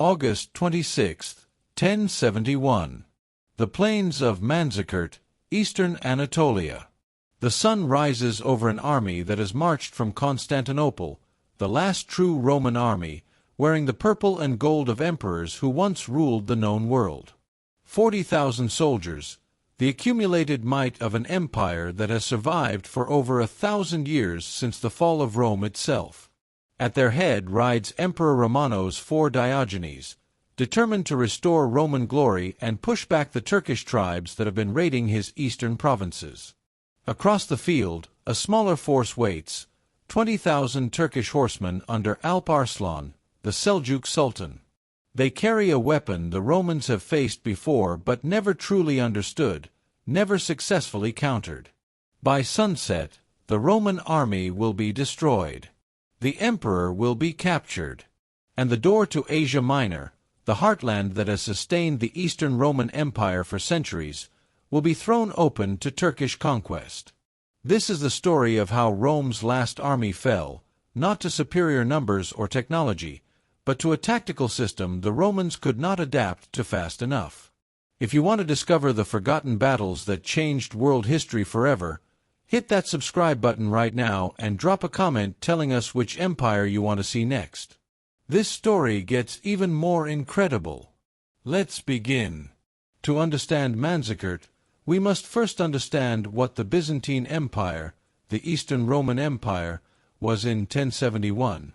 August 26, 1071. The plains of Manzikert, eastern Anatolia. The sun rises over an army that has marched from Constantinople, the last true Roman army, wearing the purple and gold of emperors who once ruled the known world. 40,000 soldiers, the accumulated might of an empire that has survived for over 1,000 years since the fall of Rome itself. At their head rides Emperor Romanos IV Diogenes, determined to restore Roman glory and push back the Turkish tribes that have been raiding his eastern provinces. Across the field, a smaller force waits, 20,000 Turkish horsemen under Alp Arslan, the Seljuk Sultan. They carry a weapon the Romans have faced before but never truly understood, never successfully countered. By sunset, the Roman army will be destroyed. The emperor will be captured. And the door to Asia Minor, the heartland that has sustained the Eastern Roman Empire for centuries, will be thrown open to Turkish conquest. This is the story of how Rome's last army fell, not to superior numbers or technology, but to a tactical system the Romans could not adapt to fast enough. If you want to discover the forgotten battles that changed world history forever, hit that subscribe button right now and drop a comment telling us which empire you want to see next. This story gets even more incredible. Let's begin. To understand Manzikert, we must first understand what the Byzantine Empire, the Eastern Roman Empire, was in 1071.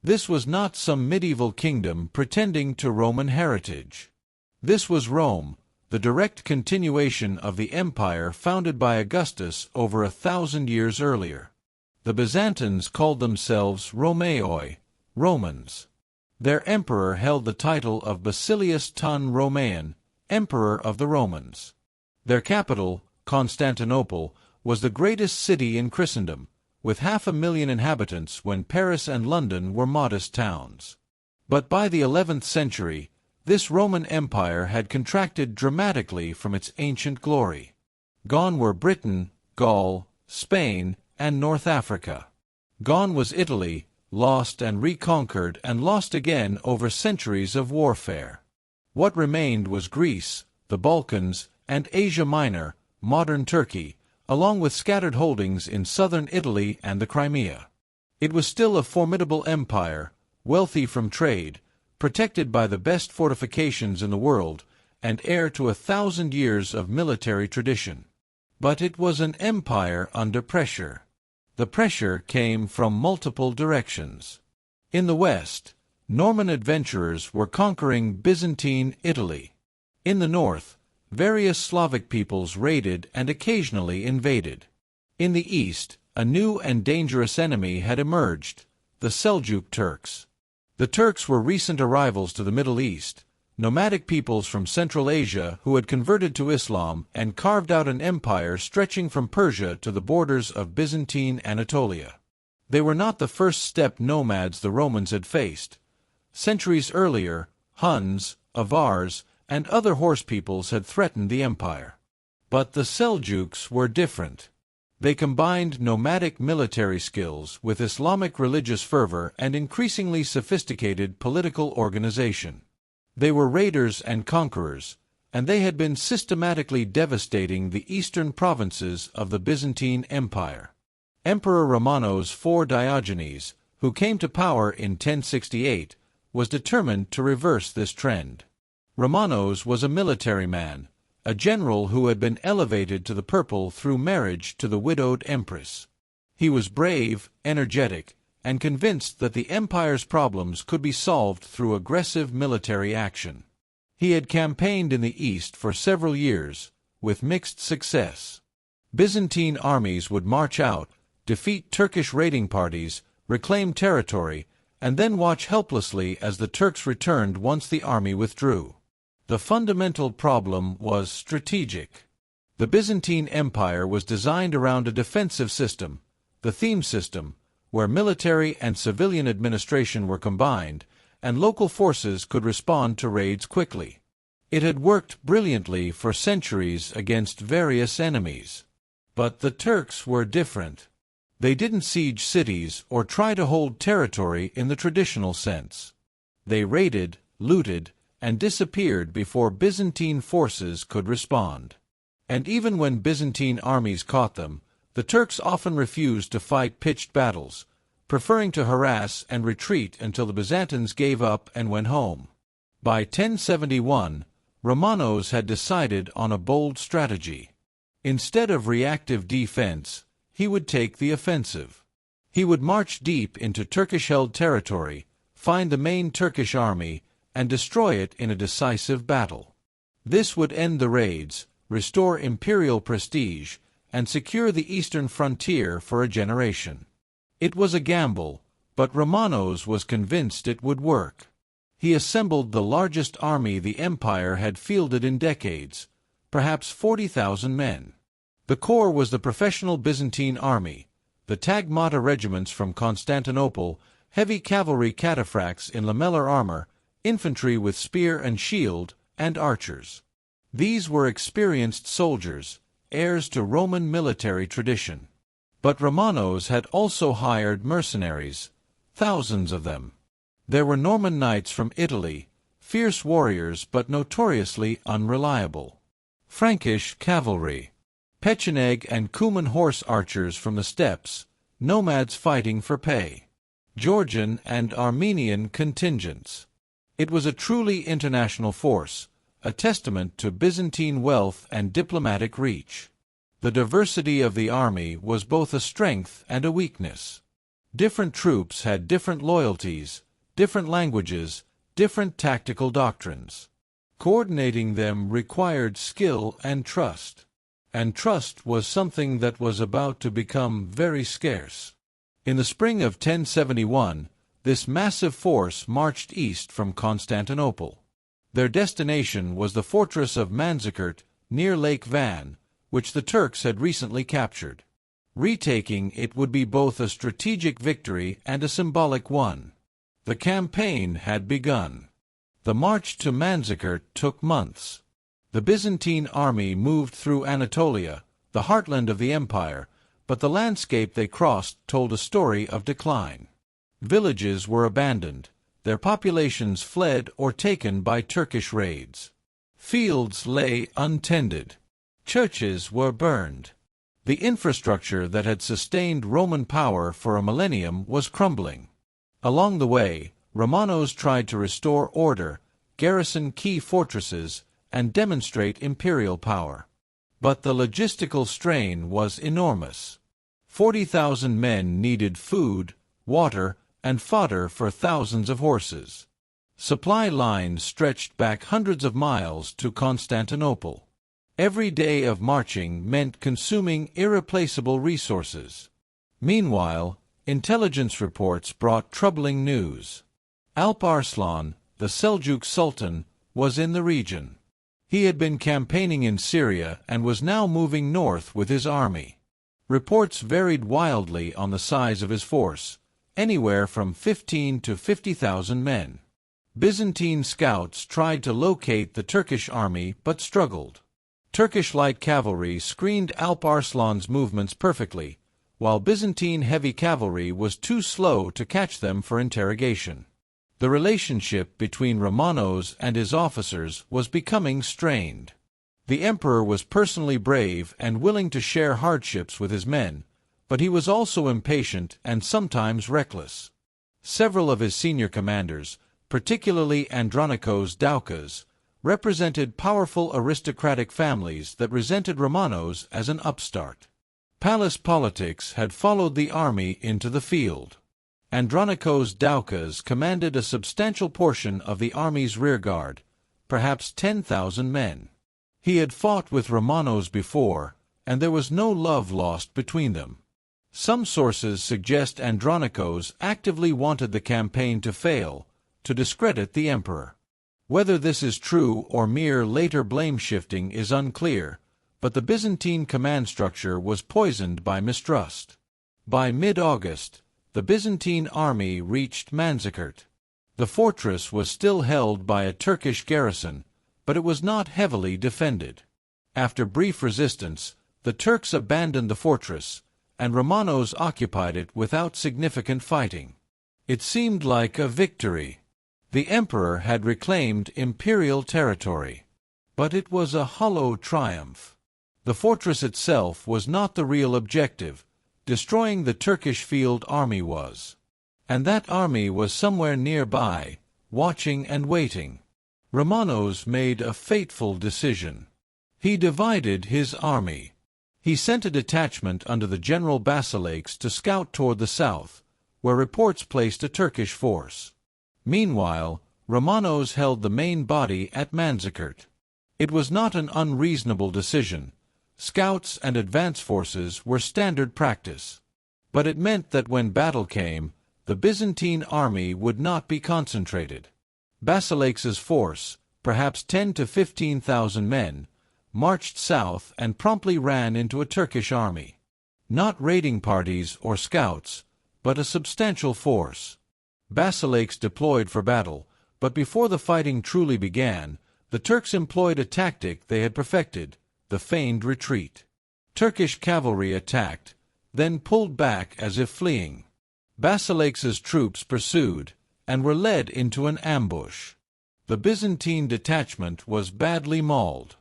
This was not some medieval kingdom pretending to Roman heritage. This was Rome, the direct continuation of the empire founded by Augustus over 1,000 years earlier. The Byzantines called themselves Romaeoi, Romans. Their emperor held the title of Basilius ton Romaean, Emperor of the Romans. Their capital, Constantinople, was the greatest city in Christendom, with 500,000 inhabitants when Paris and London were modest towns. But by the 11th century, this Roman Empire had contracted dramatically from its ancient glory. Gone were Britain, Gaul, Spain, and North Africa. Gone was Italy, lost and reconquered and lost again over centuries of warfare. What remained was Greece, the Balkans, and Asia Minor, modern Turkey, along with scattered holdings in southern Italy and the Crimea. It was still a formidable empire, wealthy from trade, protected by the best fortifications in the world, and heir to 1,000 years of military tradition. But it was an empire under pressure. The pressure came from multiple directions. In the west, Norman adventurers were conquering Byzantine Italy. In the north, various Slavic peoples raided and occasionally invaded. In the east, a new and dangerous enemy had emerged, the Seljuk Turks. The Turks were recent arrivals to the Middle East, nomadic peoples from Central Asia who had converted to Islam and carved out an empire stretching from Persia to the borders of Byzantine Anatolia. They were not the first steppe nomads the Romans had faced. Centuries earlier, Huns, Avars, and other horse peoples had threatened the empire. But the Seljuks were different. They combined nomadic military skills with Islamic religious fervor and increasingly sophisticated political organization. They were raiders and conquerors, and they had been systematically devastating the eastern provinces of the Byzantine Empire. Emperor Romanos IV Diogenes, who came to power in 1068, was determined to reverse this trend. Romanos was a military man, a general who had been elevated to the purple through marriage to the widowed empress. He was brave, energetic, and convinced that the empire's problems could be solved through aggressive military action. He had campaigned in the east for several years, with mixed success. Byzantine armies would march out, defeat Turkish raiding parties, reclaim territory, and then watch helplessly as the Turks returned once the army withdrew. The fundamental problem was strategic. The Byzantine Empire was designed around a defensive system, the theme system, where military and civilian administration were combined, and local forces could respond to raids quickly. It had worked brilliantly for centuries against various enemies. But the Turks were different. They didn't siege cities or try to hold territory in the traditional sense. They raided, looted, and disappeared before Byzantine forces could respond. And even when Byzantine armies caught them, the Turks often refused to fight pitched battles, preferring to harass and retreat until the Byzantines gave up and went home. By 1071, Romanos had decided on a bold strategy. Instead of reactive defense, he would take the offensive. He would march deep into Turkish-held territory, find the main Turkish army, and destroy it in a decisive battle. This would end the raids, restore imperial prestige, and secure the eastern frontier for a generation. It was a gamble, but Romanos was convinced it would work. He assembled the largest army the empire had fielded in decades, perhaps 40,000 men. The core was the professional Byzantine army, the Tagmata regiments from Constantinople, heavy cavalry cataphracts in lamellar armor, infantry with spear and shield, and archers. These were experienced soldiers, heirs to Roman military tradition. But Romanos had also hired mercenaries, thousands of them. There were Norman knights from Italy, fierce warriors but notoriously unreliable. Frankish cavalry, Pecheneg and Cuman horse archers from the steppes, nomads fighting for pay. Georgian and Armenian contingents. It was a truly international force, a testament to Byzantine wealth and diplomatic reach. The diversity of the army was both a strength and a weakness. Different troops had different loyalties, different languages, different tactical doctrines. Coordinating them required skill and trust. And trust was something that was about to become very scarce. In the spring of 1071, this massive force marched east from Constantinople. Their destination was the fortress of Manzikert, near Lake Van, which the Turks had recently captured. Retaking it would be both a strategic victory and a symbolic one. The campaign had begun. The march to Manzikert took months. The Byzantine army moved through Anatolia, the heartland of the empire, but the landscape they crossed told a story of decline. Villages were abandoned, their populations fled or taken by Turkish raids. Fields lay untended. Churches were burned. The infrastructure that had sustained Roman power for a millennium was crumbling. Along the way, Romanos tried to restore order, garrison key fortresses, and demonstrate imperial power. But the logistical strain was enormous. 40,000 men needed food, water, and fodder for thousands of horses. Supply lines stretched back hundreds of miles to Constantinople. Every day of marching meant consuming irreplaceable resources. Meanwhile, intelligence reports brought troubling news. Alp Arslan, the Seljuk Sultan, was in the region. He had been campaigning in Syria and was now moving north with his army. Reports varied wildly on the size of his force, anywhere from 15 to 50,000 men. Byzantine scouts tried to locate the Turkish army but struggled. Turkish light cavalry screened Alp Arslan's movements perfectly, while Byzantine heavy cavalry was too slow to catch them for interrogation. The relationship between Romanos and his officers was becoming strained. The emperor was personally brave and willing to share hardships with his men, but he was also impatient and sometimes reckless. Several of his senior commanders, particularly Andronikos Doukas, represented powerful aristocratic families that resented Romanos as an upstart. Palace politics had followed the army into the field. Andronikos Doukas commanded a substantial portion of the army's rearguard, perhaps 10,000 men. He had fought with Romanos before, and there was no love lost between them. Some sources suggest Andronikos actively wanted the campaign to fail, to discredit the emperor. Whether this is true or mere later blame-shifting is unclear, but the Byzantine command structure was poisoned by mistrust. By mid-August, the Byzantine army reached Manzikert. The fortress was still held by a Turkish garrison, but it was not heavily defended. After brief resistance, the Turks abandoned the fortress, and Romanos occupied it without significant fighting. It seemed like a victory. The emperor had reclaimed imperial territory. But it was a hollow triumph. The fortress itself was not the real objective. Destroying the Turkish field army was. And that army was somewhere nearby, watching and waiting. Romanos made a fateful decision. He divided his army. He sent a detachment under the General Basileikes to scout toward the south, where reports placed a Turkish force. Meanwhile, Romanos held the main body at Manzikert. It was not an unreasonable decision. Scouts and advance forces were standard practice. But it meant that when battle came, the Byzantine army would not be concentrated. Basileikes' force, perhaps 10 to 15,000 men, marched south and promptly ran into a Turkish army. Not raiding parties or scouts, but a substantial force. Basileikes deployed for battle, but before the fighting truly began, the Turks employed a tactic they had perfected, the feigned retreat. Turkish cavalry attacked, then pulled back as if fleeing. Basileikes' troops pursued, and were led into an ambush. The Byzantine detachment was badly mauled.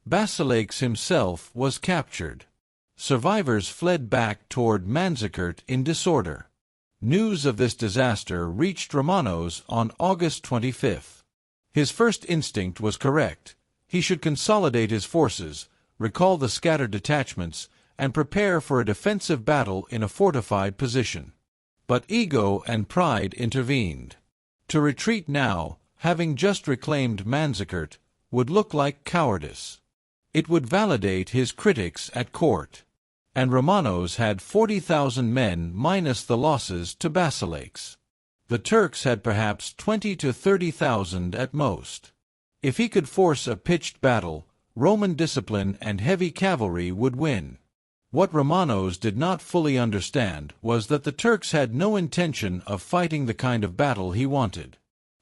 Basileikes himself was captured. Survivors fled back toward Manzikert in disorder. News of this disaster reached Romanos on August 25. His first instinct was correct. He should consolidate his forces, recall the scattered detachments, and prepare for a defensive battle in a fortified position. But ego and pride intervened. To retreat now, having just reclaimed Manzikert, would look like cowardice. It would validate his critics at court. And Romanos had 40,000 men minus the losses to Basileikes. The Turks had perhaps 20 to 30,000 at most. If he could force a pitched battle, Roman discipline and heavy cavalry would win. What Romanos did not fully understand was that the Turks had no intention of fighting the kind of battle he wanted.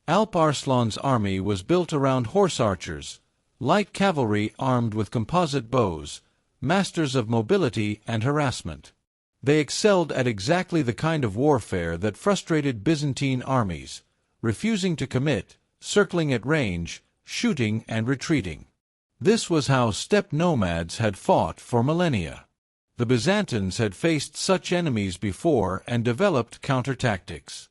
Alp Arslan's army was built around horse archers, light cavalry armed with composite bows, masters of mobility and harassment. They excelled at exactly the kind of warfare that frustrated Byzantine armies, refusing to commit, circling at range, shooting and retreating. This was how steppe nomads had fought for millennia. The Byzantines had faced such enemies before and developed counter-tactics.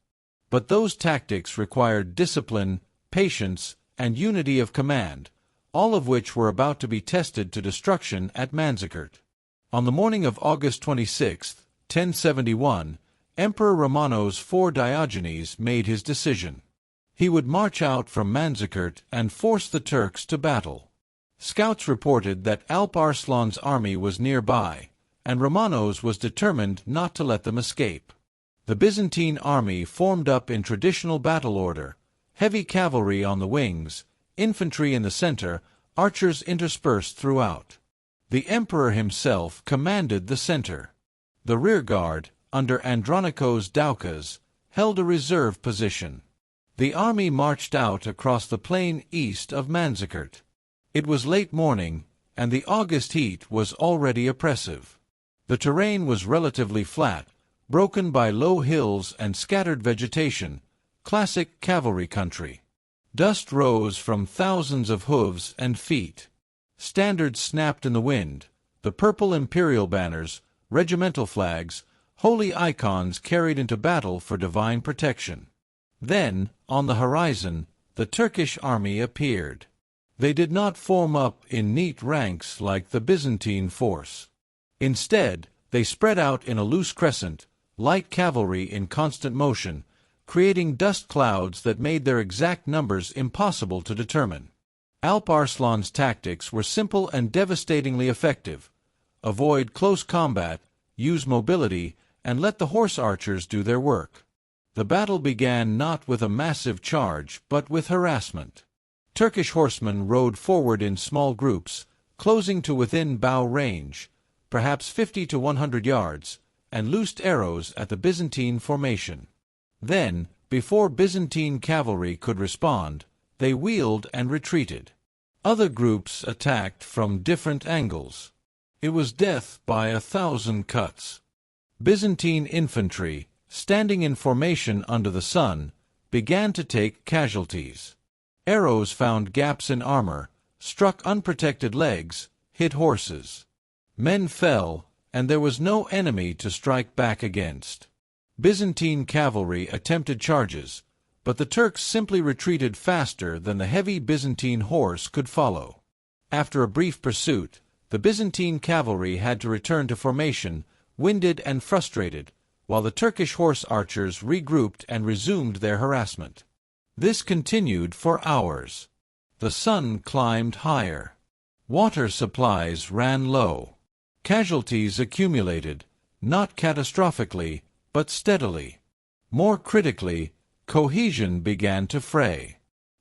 But those tactics required discipline, patience, and unity of command, all of which were about to be tested to destruction at Manzikert. On the morning of August 26, 1071, Emperor Romanos IV Diogenes made his decision. He would march out from Manzikert and force the Turks to battle. Scouts reported that Alp Arslan's army was nearby, and Romanos was determined not to let them escape. The Byzantine army formed up in traditional battle order, heavy cavalry on the wings, infantry in the center, archers interspersed throughout. The emperor himself commanded the center. The rearguard, under Andronikos Doukas, held a reserve position. The army marched out across the plain east of Manzikert. It was late morning, and the August heat was already oppressive. The terrain was relatively flat, broken by low hills and scattered vegetation, classic cavalry country. Dust rose from thousands of hooves and feet. Standards snapped in the wind, the purple imperial banners, regimental flags, holy icons carried into battle for divine protection. Then, on the horizon, the Turkish army appeared. They did not form up in neat ranks like the Byzantine force. Instead, they spread out in a loose crescent, light cavalry in constant motion, creating dust clouds that made their exact numbers impossible to determine. Alp Arslan's tactics were simple and devastatingly effective. Avoid close combat, use mobility, and let the horse archers do their work. The battle began not with a massive charge, but with harassment. Turkish horsemen rode forward in small groups, closing to within bow range, perhaps 50 to 100 yards, and loosed arrows at the Byzantine formation. Then, before Byzantine cavalry could respond, they wheeled and retreated. Other groups attacked from different angles. It was death by 1,000 cuts. Byzantine infantry, standing in formation under the sun, began to take casualties. Arrows found gaps in armor, struck unprotected legs, hit horses. Men fell, and there was no enemy to strike back against. Byzantine cavalry attempted charges, but the Turks simply retreated faster than the heavy Byzantine horse could follow. After a brief pursuit, the Byzantine cavalry had to return to formation, winded and frustrated, while the Turkish horse archers regrouped and resumed their harassment. This continued for hours. The sun climbed higher. Water supplies ran low. Casualties accumulated, not catastrophically, but steadily. More critically, cohesion began to fray.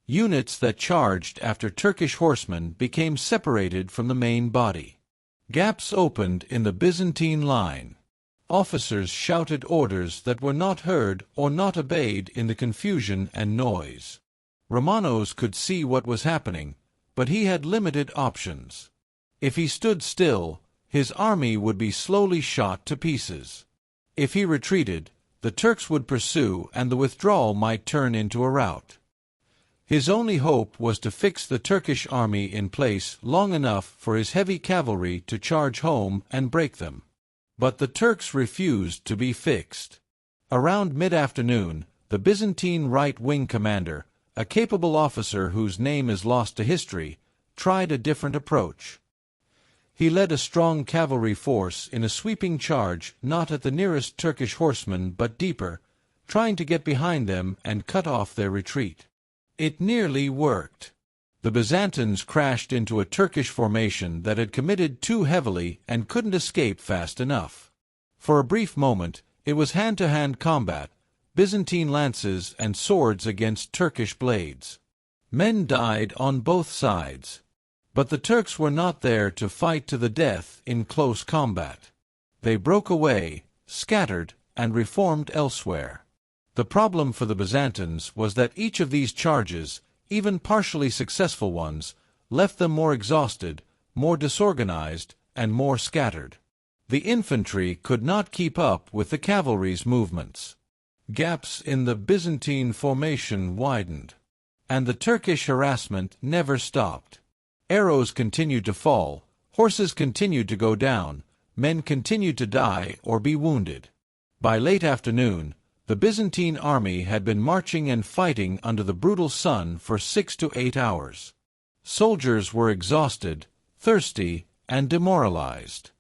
Units that charged after Turkish horsemen became separated from the main body. Gaps opened in the Byzantine line. Officers shouted orders that were not heard or not obeyed in the confusion and noise. Romanos could see what was happening, but he had limited options. If he stood still, his army would be slowly shot to pieces. If he retreated, the Turks would pursue and the withdrawal might turn into a rout. His only hope was to fix the Turkish army in place long enough for his heavy cavalry to charge home and break them. But the Turks refused to be fixed. Around mid-afternoon, the Byzantine right-wing commander, a capable officer whose name is lost to history, tried a different approach. He led a strong cavalry force in a sweeping charge not at the nearest Turkish horsemen but deeper, trying to get behind them and cut off their retreat. It nearly worked. The Byzantines crashed into a Turkish formation that had committed too heavily and couldn't escape fast enough. For a brief moment, it was hand-to-hand combat, Byzantine lances and swords against Turkish blades. Men died on both sides. But the Turks were not there to fight to the death in close combat. They broke away, scattered, and reformed elsewhere. The problem for the Byzantines was that each of these charges, even partially successful ones, left them more exhausted, more disorganized, and more scattered. The infantry could not keep up with the cavalry's movements. Gaps in the Byzantine formation widened, and the Turkish harassment never stopped. Arrows continued to fall, horses continued to go down, men continued to die or be wounded. By late afternoon, the Byzantine army had been marching and fighting under the brutal sun for 6 to 8 hours. Soldiers were exhausted, thirsty, and demoralized.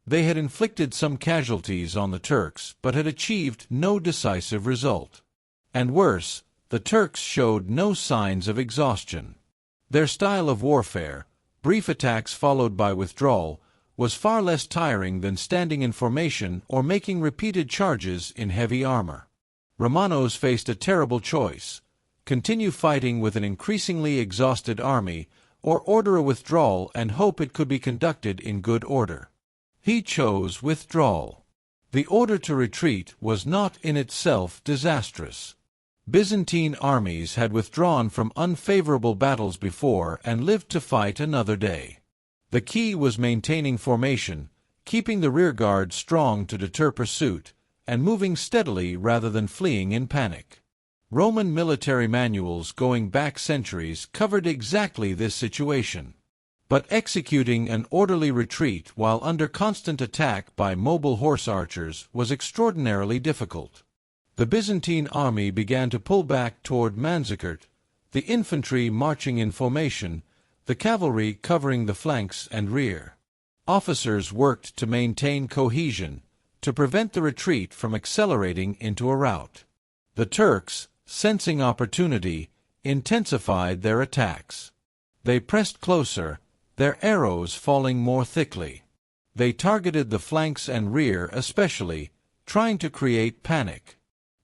They had inflicted some casualties on the Turks but had achieved no decisive result. And worse, the Turks showed no signs of exhaustion. Their style of warfare, brief attacks followed by withdrawal, was far less tiring than standing in formation or making repeated charges in heavy armor. Romanos faced a terrible choice: continue fighting with an increasingly exhausted army, or order a withdrawal and hope it could be conducted in good order. He chose withdrawal. The order to retreat was not in itself disastrous. Byzantine armies had withdrawn from unfavorable battles before and lived to fight another day. The key was maintaining formation, keeping the rearguard strong to deter pursuit, and moving steadily rather than fleeing in panic. Roman military manuals going back centuries covered exactly this situation. But executing an orderly retreat while under constant attack by mobile horse archers was extraordinarily difficult. The Byzantine army began to pull back toward Manzikert, the infantry marching in formation, the cavalry covering the flanks and rear. Officers worked to maintain cohesion, to prevent the retreat from accelerating into a rout. The Turks, sensing opportunity, intensified their attacks. They pressed closer, their arrows falling more thickly. They targeted the flanks and rear especially, trying to create panic.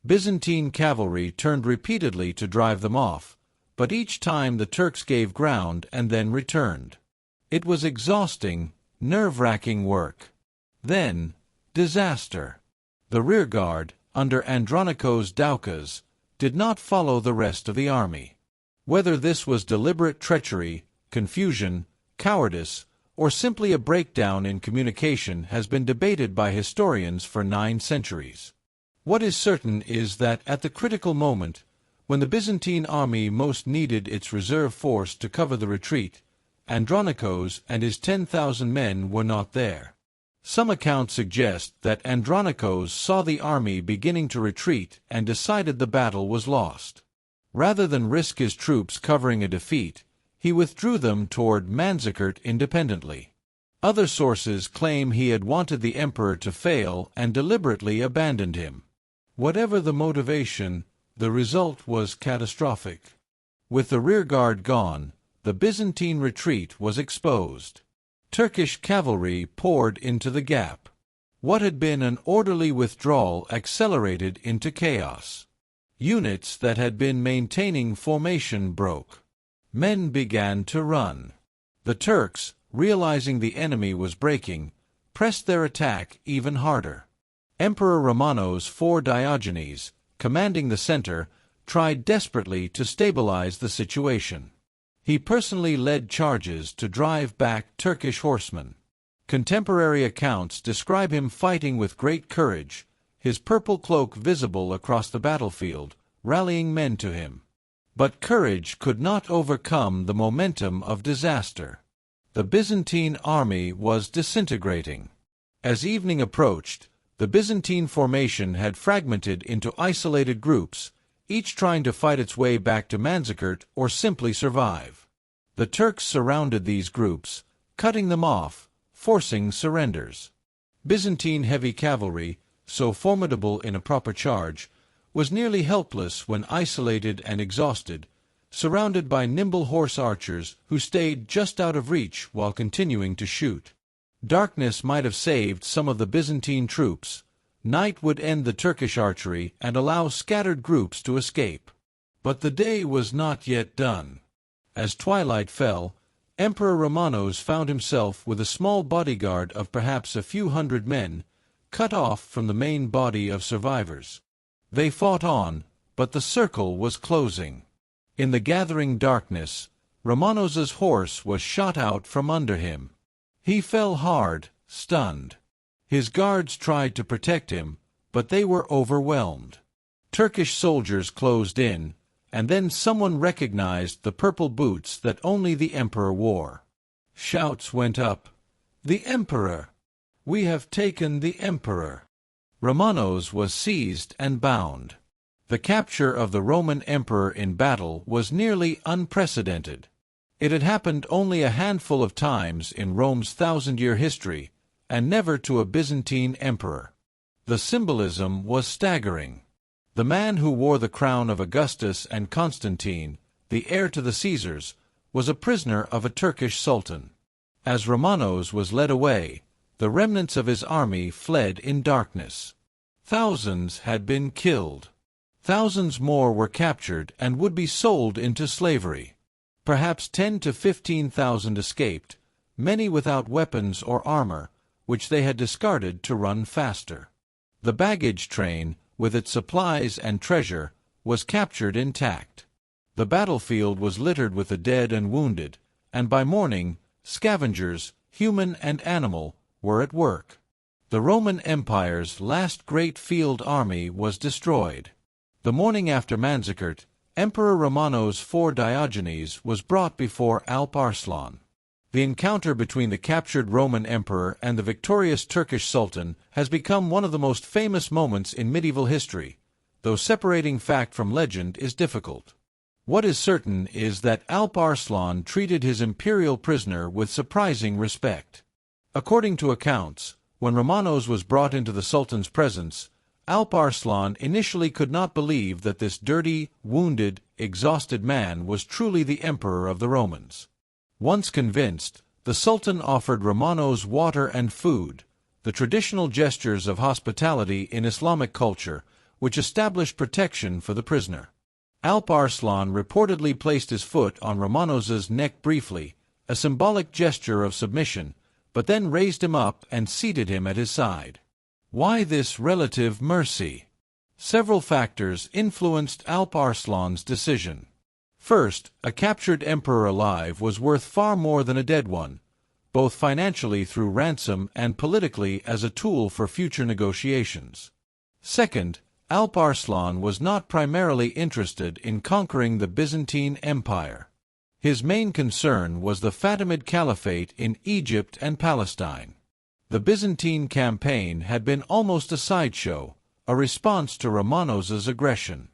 Byzantine cavalry turned repeatedly to drive them off, but each time the Turks gave ground and then returned. It was exhausting, nerve-wracking work. Then, disaster. The rearguard, under Andronikos Doukas, did not follow the rest of the army. Whether this was deliberate treachery, confusion, cowardice, or simply a breakdown in communication has been debated by historians for 9 centuries. What is certain is that at the critical moment, When the Byzantine army most needed its reserve force to cover the retreat, Andronikos and his 10,000 men were not there. Some accounts suggest that Andronikos saw the army beginning to retreat and decided the battle was lost. Rather than risk his troops covering a defeat, he withdrew them toward Manzikert independently. Other sources claim he had wanted the emperor to fail and deliberately abandoned him. Whatever the motivation, the result was catastrophic. With the rearguard gone, the Byzantine retreat was exposed. Turkish cavalry poured into the gap. What had been an orderly withdrawal accelerated into chaos. Units that had been maintaining formation broke. Men began to run. The Turks, realizing the enemy was breaking, pressed their attack even harder. Emperor Romanos IV Diogenes, commanding the center, tried desperately to stabilize the situation. He personally led charges to drive back Turkish horsemen. Contemporary accounts describe him fighting with great courage, his purple cloak visible across the battlefield, rallying men to him. But courage could not overcome the momentum of disaster. The Byzantine army was disintegrating. As evening approached, the Byzantine formation had fragmented into isolated groups, each trying to fight its way back to Manzikert or simply survive. The Turks surrounded these groups, cutting them off, forcing surrenders. Byzantine heavy cavalry, so formidable in a proper charge, was nearly helpless when isolated and exhausted, surrounded by nimble horse archers who stayed just out of reach while continuing to shoot. Darkness might have saved some of the Byzantine troops. Night would end the Turkish archery and allow scattered groups to escape. But the day was not yet done. As twilight fell, Emperor Romanos found himself with a small bodyguard of perhaps a few hundred men, cut off from the main body of survivors. They fought on, but the circle was closing. In the gathering darkness, Romanos's horse was shot out from under him. He fell hard, stunned. His guards tried to protect him, but they were overwhelmed. Turkish soldiers closed in, and then someone recognized the purple boots that only the emperor wore. Shouts went up, "The emperor! We have taken the emperor!" Romanos was seized and bound. The capture of the Roman emperor in battle was nearly unprecedented. It had happened only a handful of times in Rome's thousand-year history, and never to a Byzantine emperor. The symbolism was staggering. The man who wore the crown of Augustus and Constantine, the heir to the Caesars, was a prisoner of a Turkish sultan. As Romanos was led away, the remnants of his army fled in darkness. Thousands had been killed. Thousands more were captured and would be sold into slavery. Perhaps 10,000 to 15,000 escaped, many without weapons or armor, which they had discarded to run faster. The baggage train, with its supplies and treasure, was captured intact. The battlefield was littered with the dead and wounded, and by morning, scavengers, human and animal, were at work. The Roman Empire's last great field army was destroyed. The morning after Manzikert, Emperor Romanos IV Diogenes was brought before Alp Arslan. The encounter between the captured Roman emperor and the victorious Turkish sultan has become one of the most famous moments in medieval history, though separating fact from legend is difficult. What is certain is that Alp Arslan treated his imperial prisoner with surprising respect. According to accounts, when Romanos was brought into the sultan's presence, Alp Arslan initially could not believe that this dirty, wounded, exhausted man was truly the emperor of the Romans. Once convinced, the Sultan offered Romanos water and food, the traditional gestures of hospitality in Islamic culture, which established protection for the prisoner. Alp Arslan reportedly placed his foot on Romanos's neck briefly, a symbolic gesture of submission, but then raised him up and seated him at his side. Why this relative mercy? Several factors influenced Alp Arslan's decision. First, a captured emperor alive was worth far more than a dead one, both financially through ransom and politically as a tool for future negotiations. Second, Alp Arslan was not primarily interested in conquering the Byzantine Empire. His main concern was the Fatimid Caliphate in Egypt and Palestine. The Byzantine campaign had been almost a sideshow, a response to Romanos's aggression.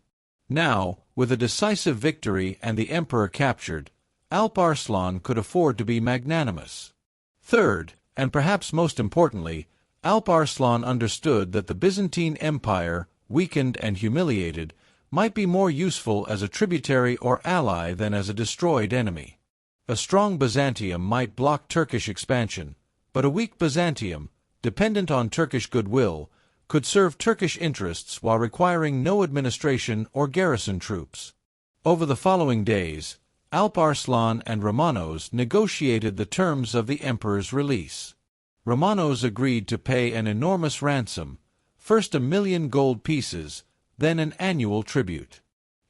Now, with a decisive victory and the emperor captured, Alp Arslan could afford to be magnanimous. Third, and perhaps most importantly, Alp Arslan understood that the Byzantine Empire, weakened and humiliated, might be more useful as a tributary or ally than as a destroyed enemy. A strong Byzantium might block Turkish expansion, but a weak Byzantium, dependent on Turkish goodwill, could serve Turkish interests while requiring no administration or garrison troops. Over the following days, Alp Arslan and Romanos negotiated the terms of the emperor's release. Romanos agreed to pay an enormous ransom, first 1,000,000 gold pieces, then an annual tribute.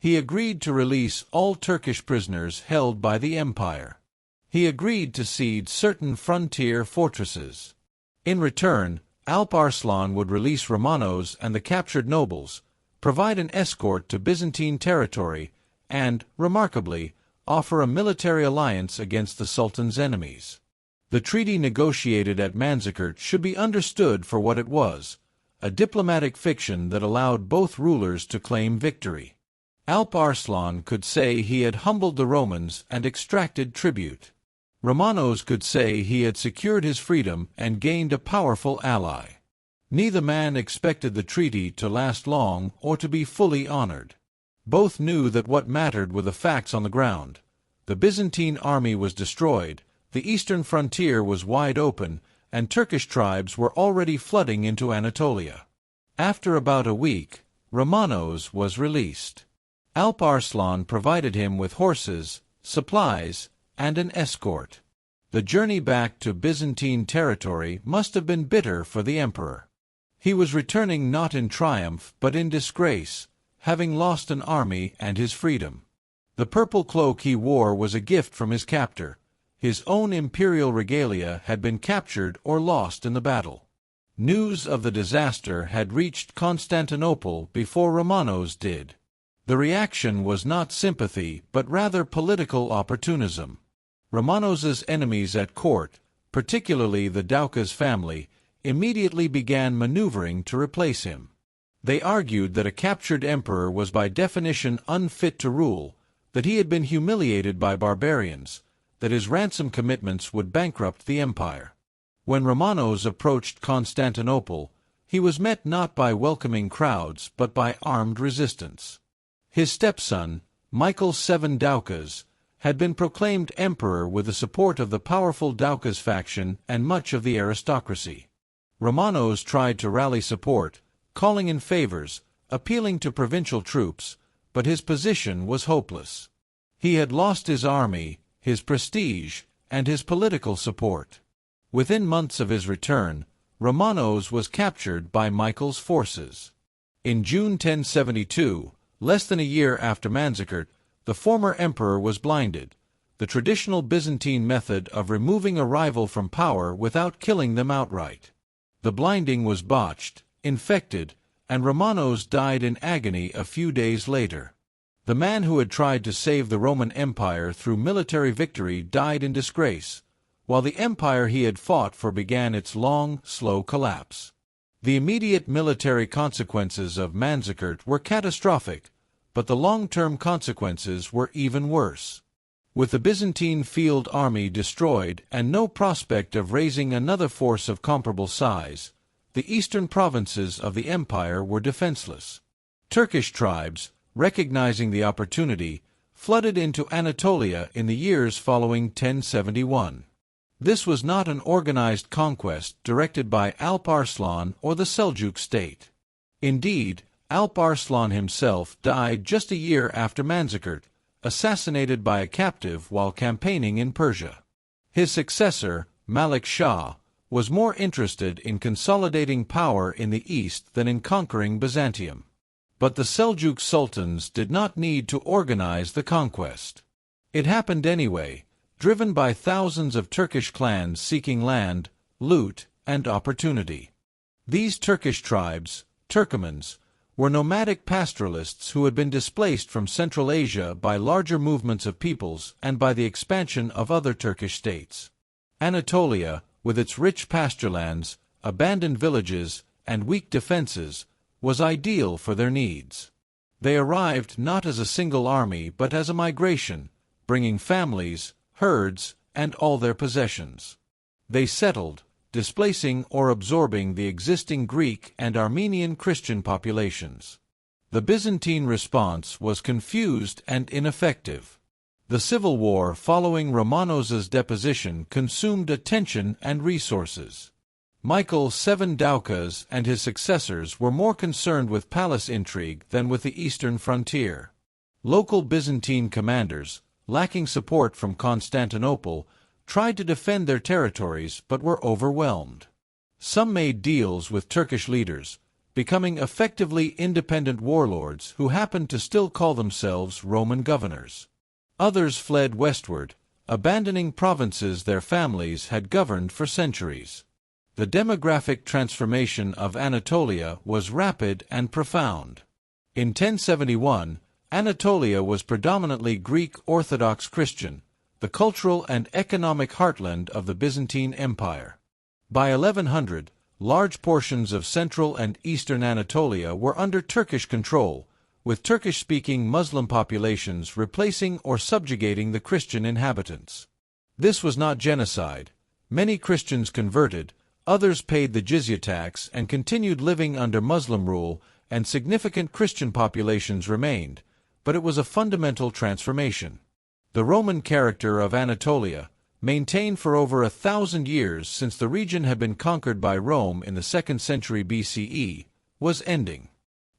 He agreed to release all Turkish prisoners held by the empire. He agreed to cede certain frontier fortresses. In return, Alp Arslan would release Romanos and the captured nobles, provide an escort to Byzantine territory, and, remarkably, offer a military alliance against the Sultan's enemies. The treaty negotiated at Manzikert should be understood for what it was, a diplomatic fiction that allowed both rulers to claim victory. Alp Arslan could say he had humbled the Romans and extracted tribute. Romanos could say he had secured his freedom and gained a powerful ally. Neither man expected the treaty to last long or to be fully honored. Both knew that what mattered were the facts on the ground. The Byzantine army was destroyed, the eastern frontier was wide open, and Turkish tribes were already flooding into Anatolia. After about a week, Romanos was released. Alp Arslan provided him with horses, supplies, and an escort. The journey back to Byzantine territory must have been bitter for the emperor. He was returning not in triumph but in disgrace, having lost an army and his freedom. The purple cloak he wore was a gift from his captor. His own imperial regalia had been captured or lost in the battle. News of the disaster had reached Constantinople before Romanos did. The reaction was not sympathy but rather political opportunism. Romanos's enemies at court, particularly the Doukas family, immediately began maneuvering to replace him. They argued that a captured emperor was by definition unfit to rule, that he had been humiliated by barbarians, that his ransom commitments would bankrupt the empire. When Romanos approached Constantinople, he was met not by welcoming crowds but by armed resistance. His stepson, Michael VII Doukas, had been proclaimed emperor with the support of the powerful Doukas faction and much of the aristocracy. Romanos tried to rally support, calling in favors, appealing to provincial troops, but his position was hopeless. He had lost his army, his prestige, and his political support. Within months of his return, Romanos was captured by Michael's forces. In June 1072, less than a year after Manzikert, the former emperor was blinded, the traditional Byzantine method of removing a rival from power without killing them outright. The blinding was botched, infected, and Romanos died in agony a few days later. The man who had tried to save the Roman Empire through military victory died in disgrace, while the empire he had fought for began its long, slow collapse. The immediate military consequences of Manzikert were catastrophic, but the long-term consequences were even worse. With the Byzantine field army destroyed and no prospect of raising another force of comparable size, the eastern provinces of the empire were defenseless. Turkish tribes, recognizing the opportunity, flooded into Anatolia in the years following 1071. This was not an organized conquest directed by Alp Arslan or the Seljuk state. Indeed, Alp Arslan himself died just a year after Manzikert, assassinated by a captive while campaigning in Persia. His successor, Malik Shah, was more interested in consolidating power in the east than in conquering Byzantium. But the Seljuk sultans did not need to organize the conquest. It happened anyway, driven by thousands of Turkish clans seeking land, loot, and opportunity. These Turkish tribes, Turkomans, were nomadic pastoralists who had been displaced from Central Asia by larger movements of peoples and by the expansion of other Turkish states. Anatolia, with its rich pasturelands, abandoned villages, and weak defenses, was ideal for their needs. They arrived not as a single army but as a migration, bringing families, herds, and all their possessions. They settled, displacing or absorbing the existing Greek and Armenian Christian populations. The Byzantine response was confused and ineffective. The civil war following Romanos's deposition consumed attention and resources. Michael VII Doukas and his successors were more concerned with palace intrigue than with the eastern frontier. Local Byzantine commanders, lacking support from Constantinople, tried to defend their territories but were overwhelmed. Some made deals with Turkish leaders, becoming effectively independent warlords who happened to still call themselves Roman governors. Others fled westward, abandoning provinces their families had governed for centuries. The demographic transformation of Anatolia was rapid and profound. In 1071, Anatolia was predominantly Greek Orthodox Christian, the cultural and economic heartland of the Byzantine Empire. By 1100, large portions of central and eastern Anatolia were under Turkish control, with Turkish-speaking Muslim populations replacing or subjugating the Christian inhabitants. This was not genocide. Many Christians converted, others paid the jizya tax and continued living under Muslim rule, and significant Christian populations remained, but it was a fundamental transformation. The Roman character of Anatolia, maintained for over 1,000 years since the region had been conquered by Rome in the 2nd century BCE, was ending.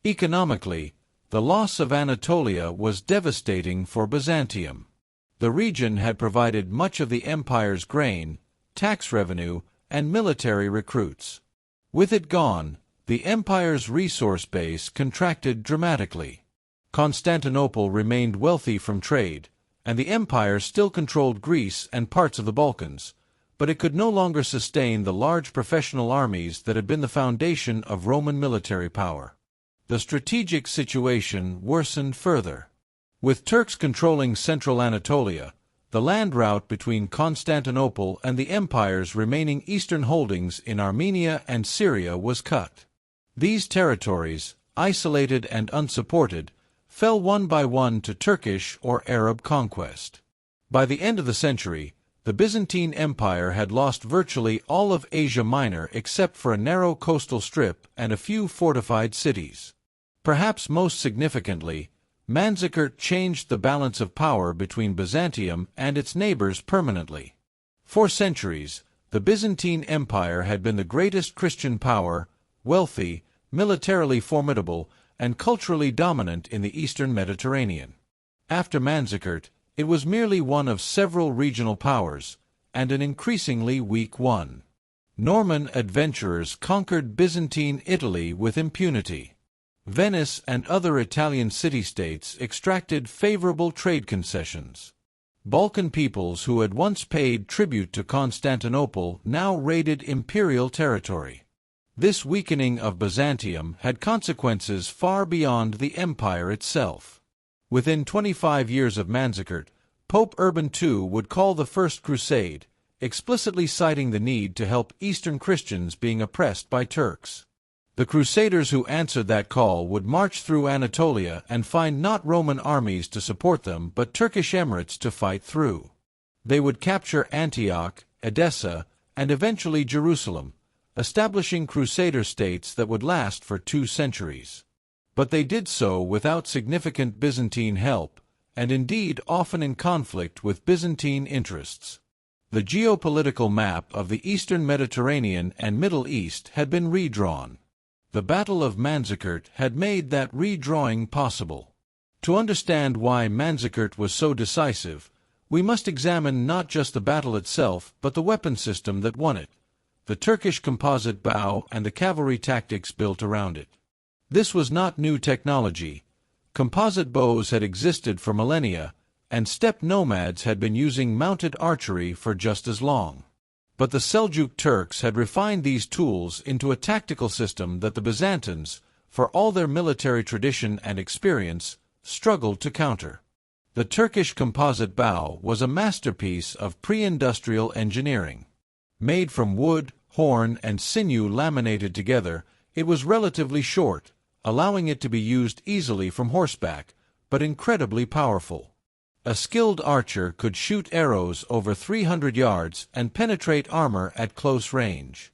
Economically, the loss of Anatolia was devastating for Byzantium. The region had provided much of the empire's grain, tax revenue, and military recruits. With it gone, the empire's resource base contracted dramatically. Constantinople remained wealthy from trade, and the empire still controlled Greece and parts of the Balkans, but it could no longer sustain the large professional armies that had been the foundation of Roman military power. The strategic situation worsened further. With Turks controlling central Anatolia, the land route between Constantinople and the empire's remaining eastern holdings in Armenia and Syria was cut. These territories, isolated and unsupported, fell one by one to Turkish or Arab conquest. By the end of the century, the Byzantine Empire had lost virtually all of Asia Minor except for a narrow coastal strip and a few fortified cities. Perhaps most significantly, Manzikert changed the balance of power between Byzantium and its neighbors permanently. For centuries, the Byzantine Empire had been the greatest Christian power, wealthy, militarily formidable, and culturally dominant in the eastern Mediterranean. After Manzikert, it was merely one of several regional powers, and an increasingly weak one. Norman adventurers conquered Byzantine Italy with impunity. Venice and other Italian city-states extracted favorable trade concessions. Balkan peoples who had once paid tribute to Constantinople now raided imperial territory. This weakening of Byzantium had consequences far beyond the empire itself. Within 25 years of Manzikert, Pope Urban II would call the First Crusade, explicitly citing the need to help Eastern Christians being oppressed by Turks. The Crusaders who answered that call would march through Anatolia and find not Roman armies to support them but Turkish emirates to fight through. They would capture Antioch, Edessa, and eventually Jerusalem, establishing Crusader states that would last for 2 centuries. But they did so without significant Byzantine help, and indeed often in conflict with Byzantine interests. The geopolitical map of the Eastern Mediterranean and Middle East had been redrawn. The Battle of Manzikert had made that redrawing possible. To understand why Manzikert was so decisive, we must examine not just the battle itself but the weapon system that won it, the Turkish composite bow and the cavalry tactics built around it. This was not new technology. Composite bows had existed for millennia, and steppe nomads had been using mounted archery for just as long. But the Seljuk Turks had refined these tools into a tactical system that the Byzantines, for all their military tradition and experience, struggled to counter. The Turkish composite bow was a masterpiece of pre-industrial engineering. Made from wood, horn, and sinew laminated together, it was relatively short, allowing it to be used easily from horseback, but incredibly powerful. A skilled archer could shoot arrows over 300 yards and penetrate armor at close range.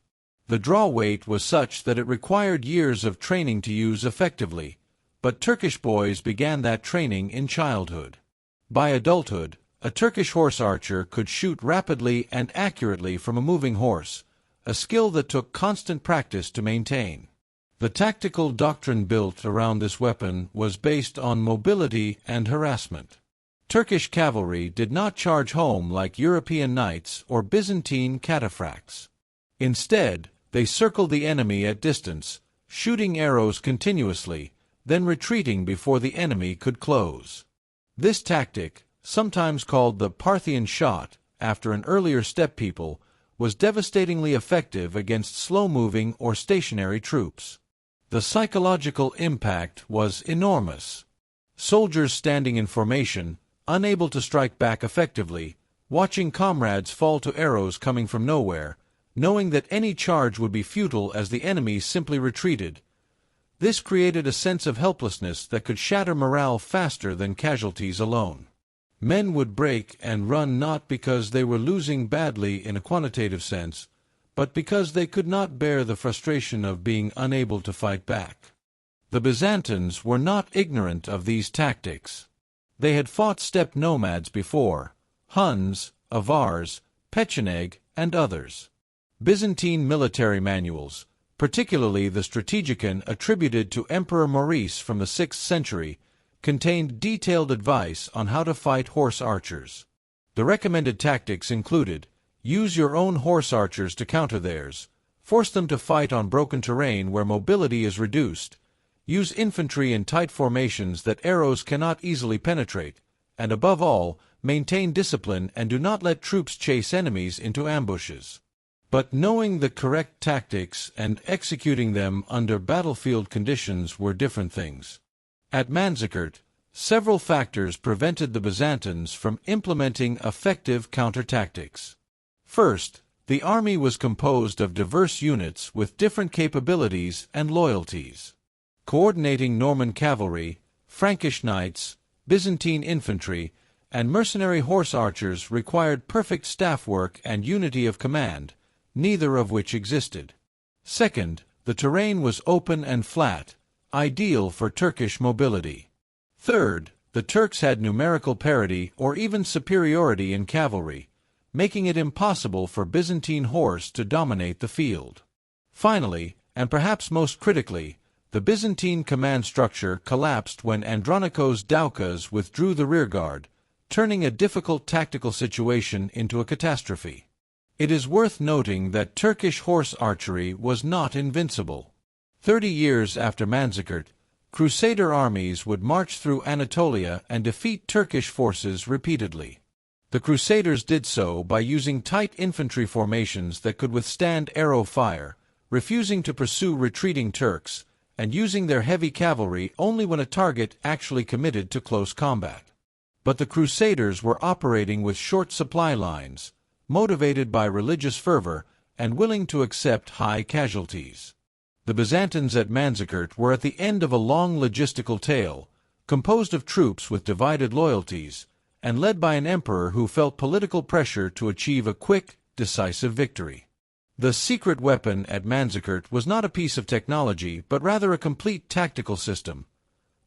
The draw weight was such that it required years of training to use effectively, but Turkish boys began that training in childhood. By adulthood, a Turkish horse archer could shoot rapidly and accurately from a moving horse, a skill that took constant practice to maintain. The tactical doctrine built around this weapon was based on mobility and harassment. Turkish cavalry did not charge home like European knights or Byzantine cataphracts. Instead, they circled the enemy at distance, shooting arrows continuously, then retreating before the enemy could close. This tactic, sometimes called the Parthian shot, after an earlier steppe people, was devastatingly effective against slow-moving or stationary troops. The psychological impact was enormous. Soldiers standing in formation, unable to strike back effectively, watching comrades fall to arrows coming from nowhere, knowing that any charge would be futile as the enemy simply retreated. This created a sense of helplessness that could shatter morale faster than casualties alone. Men would break and run not because they were losing badly in a quantitative sense, but because they could not bear the frustration of being unable to fight back. The Byzantines were not ignorant of these tactics. They had fought steppe nomads before: Huns, Avars, Pecheneg, and others. Byzantine military manuals, particularly the Strategikon attributed to Emperor Maurice from the 6th century, contained detailed advice on how to fight horse archers. The recommended tactics included: use your own horse archers to counter theirs, force them to fight on broken terrain where mobility is reduced, use infantry in tight formations that arrows cannot easily penetrate, and above all, maintain discipline and do not let troops chase enemies into ambushes. But knowing the correct tactics and executing them under battlefield conditions were different things. At Manzikert, several factors prevented the Byzantines from implementing effective counter-tactics. First, the army was composed of diverse units with different capabilities and loyalties. Coordinating Norman cavalry, Frankish knights, Byzantine infantry, and mercenary horse archers required perfect staff work and unity of command, neither of which existed. Second, the terrain was open and flat, ideal for Turkish mobility. Third, the Turks had numerical parity or even superiority in cavalry, making it impossible for Byzantine horse to dominate the field. Finally, and perhaps most critically, the Byzantine command structure collapsed when Andronikos Doukas withdrew the rearguard, turning a difficult tactical situation into a catastrophe. It is worth noting that Turkish horse archery was not invincible. 30 years after Manzikert, Crusader armies would march through Anatolia and defeat Turkish forces repeatedly. The Crusaders did so by using tight infantry formations that could withstand arrow fire, refusing to pursue retreating Turks, and using their heavy cavalry only when a target actually committed to close combat. But the Crusaders were operating with short supply lines, motivated by religious fervor, and willing to accept high casualties. The Byzantines at Manzikert were at the end of a long logistical tale, composed of troops with divided loyalties, and led by an emperor who felt political pressure to achieve a quick, decisive victory. The secret weapon at Manzikert was not a piece of technology, but rather a complete tactical system.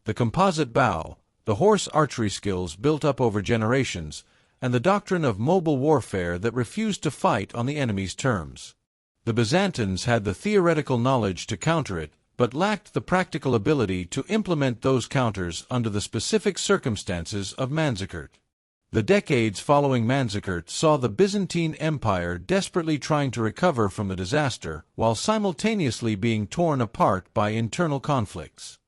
The composite bow, the horse archery skills built up over generations, and the doctrine of mobile warfare that refused to fight on the enemy's terms. The Byzantines had the theoretical knowledge to counter it, but lacked the practical ability to implement those counters under the specific circumstances of Manzikert. The decades following Manzikert saw the Byzantine Empire desperately trying to recover from the disaster while simultaneously being torn apart by internal conflicts.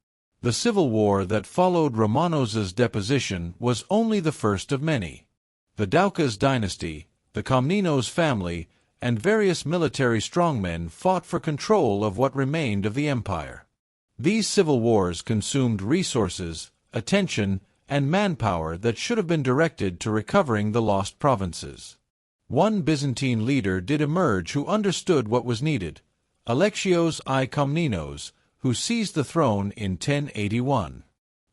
The civil war that followed Romanos's deposition was only the first of many. The Doukas dynasty, the Komnenos family, and various military strongmen fought for control of what remained of the empire. These civil wars consumed resources, attention, and manpower that should have been directed to recovering the lost provinces. One Byzantine leader did emerge who understood what was needed, Alexios I Komnenos, who seized the throne in 1081.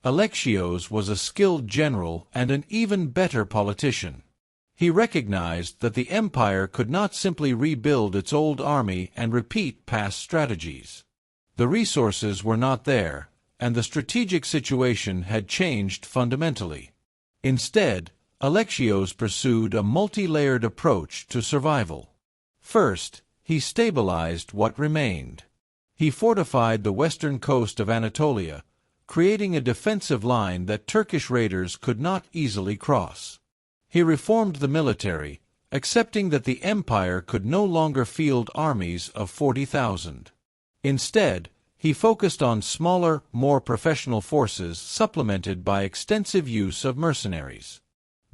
Alexios was a skilled general and an even better politician. He recognized that the empire could not simply rebuild its old army and repeat past strategies. The resources were not there, and the strategic situation had changed fundamentally. Instead, Alexios pursued a multi-layered approach to survival. First, he stabilized what remained. He fortified the western coast of Anatolia, creating a defensive line that Turkish raiders could not easily cross. He reformed the military, accepting that the empire could no longer field armies of 40,000. Instead, he focused on smaller, more professional forces supplemented by extensive use of mercenaries.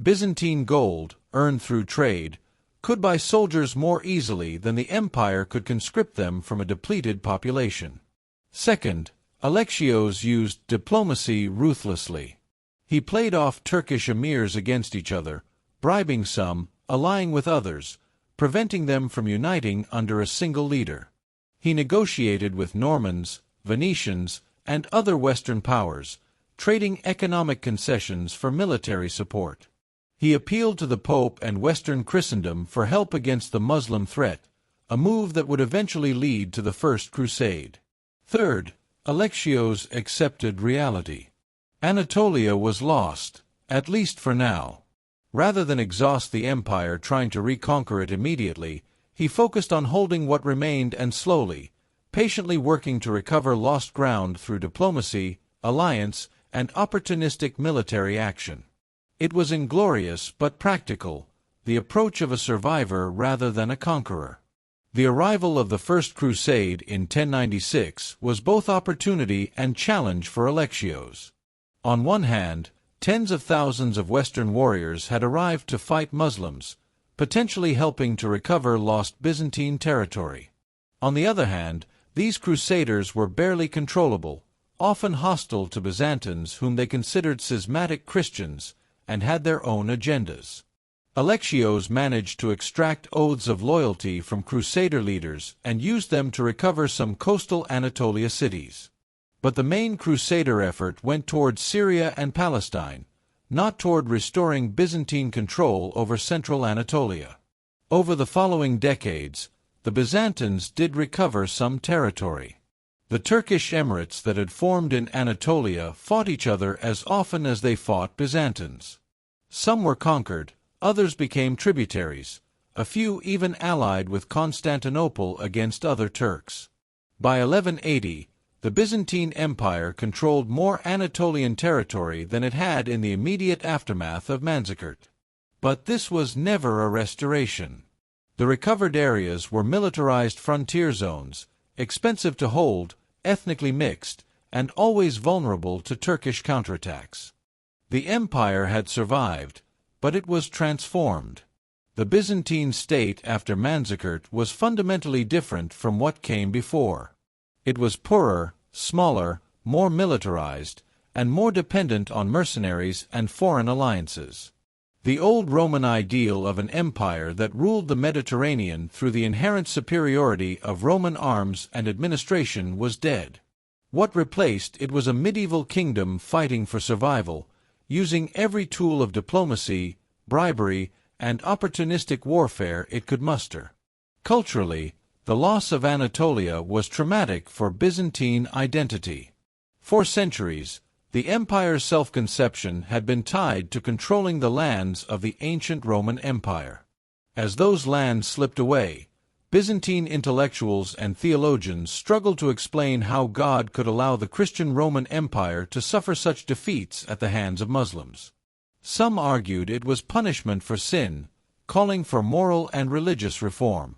Byzantine gold, earned through trade, could buy soldiers more easily than the empire could conscript them from a depleted population. Second, Alexios used diplomacy ruthlessly. He played off Turkish emirs against each other, bribing some, allying with others, preventing them from uniting under a single leader. He negotiated with Normans, Venetians, and other Western powers, trading economic concessions for military support. He appealed to the Pope and Western Christendom for help against the Muslim threat, a move that would eventually lead to the First Crusade. Third, Alexios accepted reality. Anatolia was lost, at least for now. Rather than exhaust the empire trying to reconquer it immediately, he focused on holding what remained and slowly, patiently working to recover lost ground through diplomacy, alliance, and opportunistic military action. It was inglorious but practical, the approach of a survivor rather than a conqueror. The arrival of the First Crusade in 1096 was both opportunity and challenge for Alexios. On one hand, tens of thousands of Western warriors had arrived to fight Muslims, potentially helping to recover lost Byzantine territory. On the other hand, these crusaders were barely controllable, often hostile to Byzantines whom they considered schismatic Christians, and had their own agendas. Alexios managed to extract oaths of loyalty from crusader leaders and used them to recover some coastal Anatolia cities. But the main crusader effort went toward Syria and Palestine, not toward restoring Byzantine control over central Anatolia. Over the following decades, the Byzantines did recover some territory. The Turkish emirates that had formed in Anatolia fought each other as often as they fought Byzantines. Some were conquered, others became tributaries, a few even allied with Constantinople against other Turks. By 1180, the Byzantine Empire controlled more Anatolian territory than it had in the immediate aftermath of Manzikert. But this was never a restoration. The recovered areas were militarized frontier zones, expensive to hold, ethnically mixed, and always vulnerable to Turkish counterattacks. The empire had survived, but it was transformed. The Byzantine state after Manzikert was fundamentally different from what came before. It was poorer, smaller, more militarized, and more dependent on mercenaries and foreign alliances. The old Roman ideal of an empire that ruled the Mediterranean through the inherent superiority of Roman arms and administration was dead. What replaced it was a medieval kingdom fighting for survival, using every tool of diplomacy, bribery, and opportunistic warfare it could muster. Culturally, the loss of Anatolia was traumatic for Byzantine identity. For centuries, the empire's self-conception had been tied to controlling the lands of the ancient Roman Empire. As those lands slipped away, Byzantine intellectuals and theologians struggled to explain how God could allow the Christian Roman Empire to suffer such defeats at the hands of Muslims. Some argued it was punishment for sin, calling for moral and religious reform.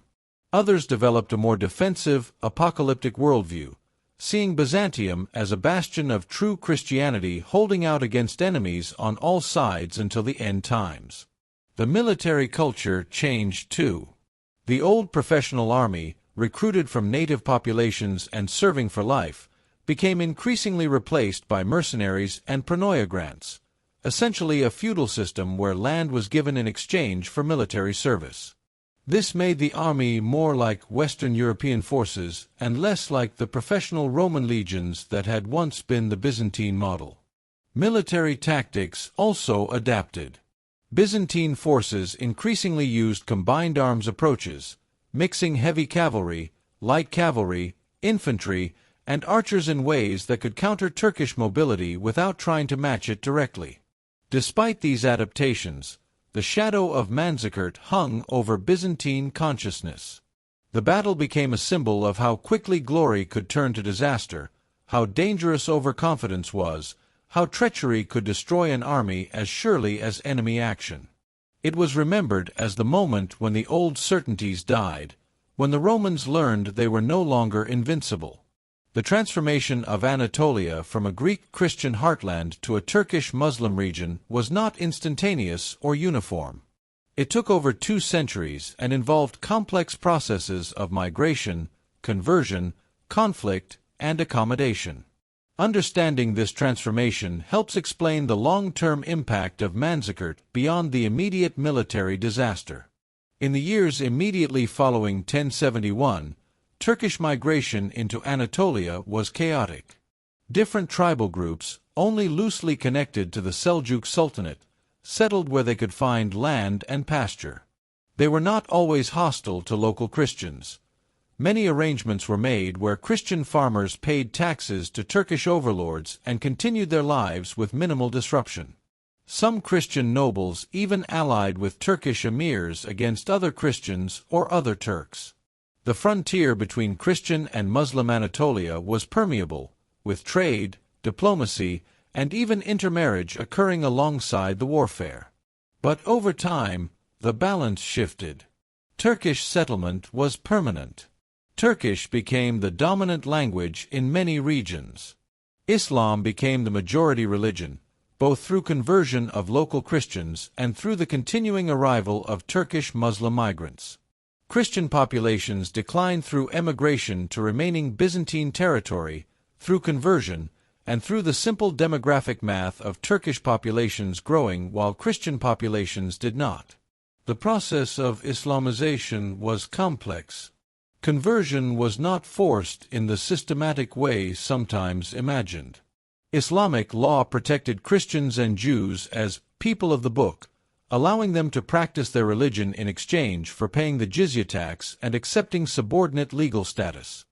Others developed a more defensive, apocalyptic worldview, seeing Byzantium as a bastion of true Christianity holding out against enemies on all sides until the end times. The military culture changed too. The old professional army, recruited from native populations and serving for life, became increasingly replaced by mercenaries and pronoia grants, essentially a feudal system where land was given in exchange for military service. This made the army more like Western European forces and less like the professional Roman legions that had once been the Byzantine model. Military tactics also adapted. Byzantine forces increasingly used combined arms approaches, mixing heavy cavalry, light cavalry, infantry, and archers in ways that could counter Turkish mobility without trying to match it directly. Despite these adaptations, the shadow of Manzikert hung over Byzantine consciousness. The battle became a symbol of how quickly glory could turn to disaster, how dangerous overconfidence was, how treachery could destroy an army as surely as enemy action. It was remembered as the moment when the old certainties died, when the Romans learned they were no longer invincible. The transformation of Anatolia from a Greek Christian heartland to a Turkish Muslim region was not instantaneous or uniform. It took over 2 centuries and involved complex processes of migration, conversion, conflict, and accommodation. Understanding this transformation helps explain the long-term impact of Manzikert beyond the immediate military disaster. In the years immediately following 1071, Turkish migration into Anatolia was chaotic. Different tribal groups, only loosely connected to the Seljuk Sultanate, settled where they could find land and pasture. They were not always hostile to local Christians. Many arrangements were made where Christian farmers paid taxes to Turkish overlords and continued their lives with minimal disruption. Some Christian nobles even allied with Turkish emirs against other Christians or other Turks. The frontier between Christian and Muslim Anatolia was permeable, with trade, diplomacy, and even intermarriage occurring alongside the warfare. But over time, the balance shifted. Turkish settlement was permanent. Turkish became the dominant language in many regions. Islam became the majority religion, both through conversion of local Christians and through the continuing arrival of Turkish Muslim migrants. Christian populations declined through emigration to remaining Byzantine territory, through conversion, and through the simple demographic math of Turkish populations growing while Christian populations did not. The process of Islamization was complex. Conversion was not forced in the systematic way sometimes imagined. Islamic law protected Christians and Jews as people of the book, allowing them to practice their religion in exchange for paying the jizya tax and accepting subordinate legal status.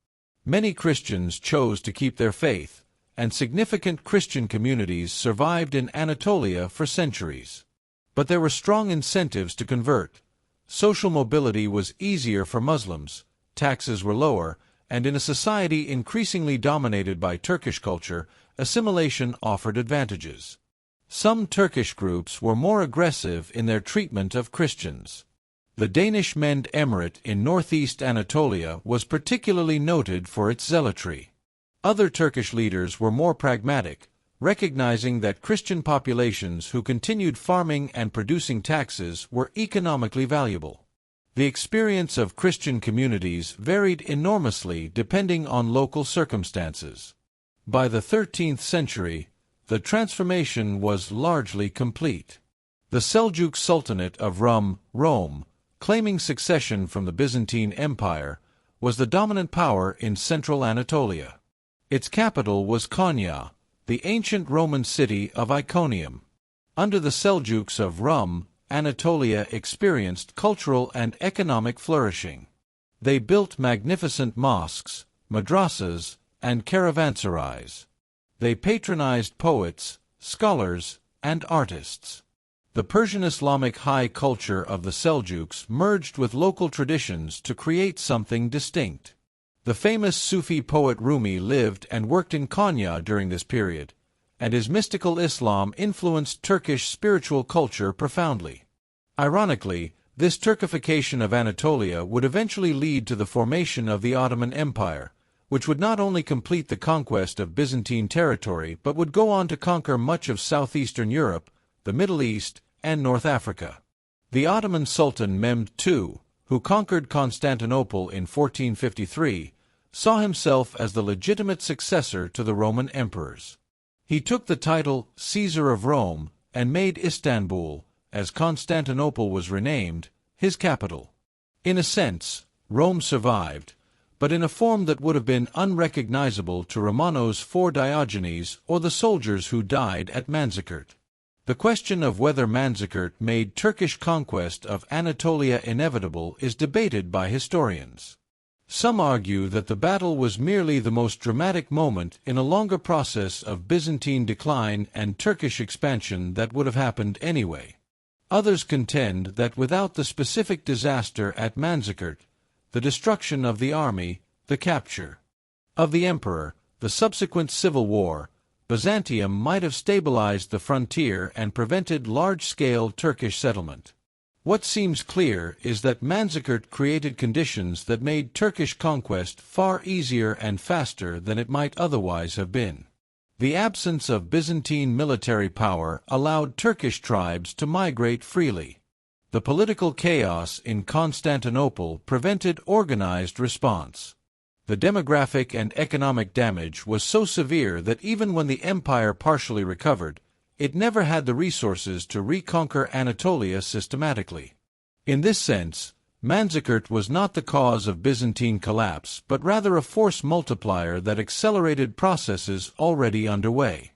Many Christians chose to keep their faith, and significant Christian communities survived in Anatolia for centuries. But there were strong incentives to convert. Social mobility was easier for Muslims, taxes were lower, and in a society increasingly dominated by Turkish culture, assimilation offered advantages. Some Turkish groups were more aggressive in their treatment of Christians. The Danish Mende Emirate in northeast Anatolia was particularly noted for its zealotry. Other Turkish leaders were more pragmatic, recognizing that Christian populations who continued farming and producing taxes were economically valuable. The experience of Christian communities varied enormously depending on local circumstances. By the 13th century, the transformation was largely complete. The Seljuk Sultanate of Rome, claiming succession from the Byzantine Empire, was the dominant power in central Anatolia. Its capital was Konya, the ancient Roman city of Iconium. Under the Seljuks of Rum, Anatolia experienced cultural and economic flourishing. They built magnificent mosques, madrasas, and caravanserais. They patronized poets, scholars, and artists. The Persian Islamic high culture of the Seljuks merged with local traditions to create something distinct. The famous Sufi poet Rumi lived and worked in Konya during this period, and his mystical Islam influenced Turkish spiritual culture profoundly. Ironically, this Turkification of Anatolia would eventually lead to the formation of the Ottoman Empire, which would not only complete the conquest of Byzantine territory but would go on to conquer much of southeastern Europe, the Middle East, and North Africa. The Ottoman Sultan Mehmed II, who conquered Constantinople in 1453, saw himself as the legitimate successor to the Roman emperors. He took the title Caesar of Rome and made Istanbul, as Constantinople was renamed, his capital. In a sense, Rome survived, but in a form that would have been unrecognizable to Romanos for Diogenes or the soldiers who died at Manzikert. The question of whether Manzikert made Turkish conquest of Anatolia inevitable is debated by historians. Some argue that the battle was merely the most dramatic moment in a longer process of Byzantine decline and Turkish expansion that would have happened anyway. Others contend that without the specific disaster at Manzikert, the destruction of the army, the capture of the emperor, the subsequent civil war, Byzantium might have stabilized the frontier and prevented large-scale Turkish settlement. What seems clear is that Manzikert created conditions that made Turkish conquest far easier and faster than it might otherwise have been. The absence of Byzantine military power allowed Turkish tribes to migrate freely. The political chaos in Constantinople prevented organized response. The demographic and economic damage was so severe that even when the empire partially recovered, it never had the resources to reconquer Anatolia systematically. In this sense, Manzikert was not the cause of Byzantine collapse, but rather a force multiplier that accelerated processes already underway.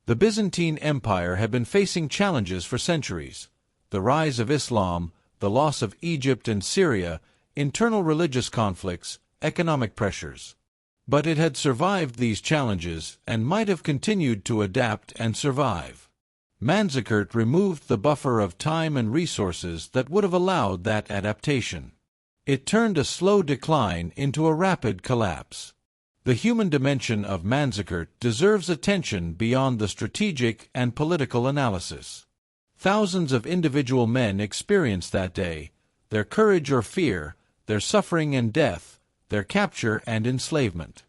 The Byzantine Empire had been facing challenges for centuries: the rise of Islam, the loss of Egypt and Syria, internal religious conflicts, economic pressures. But it had survived these challenges and might have continued to adapt and survive. Manzikert removed the buffer of time and resources that would have allowed that adaptation. It turned a slow decline into a rapid collapse. The human dimension of Manzikert deserves attention beyond the strategic and political analysis. Thousands of individual men experienced that day, their courage or fear, their suffering and death, their capture and enslavement.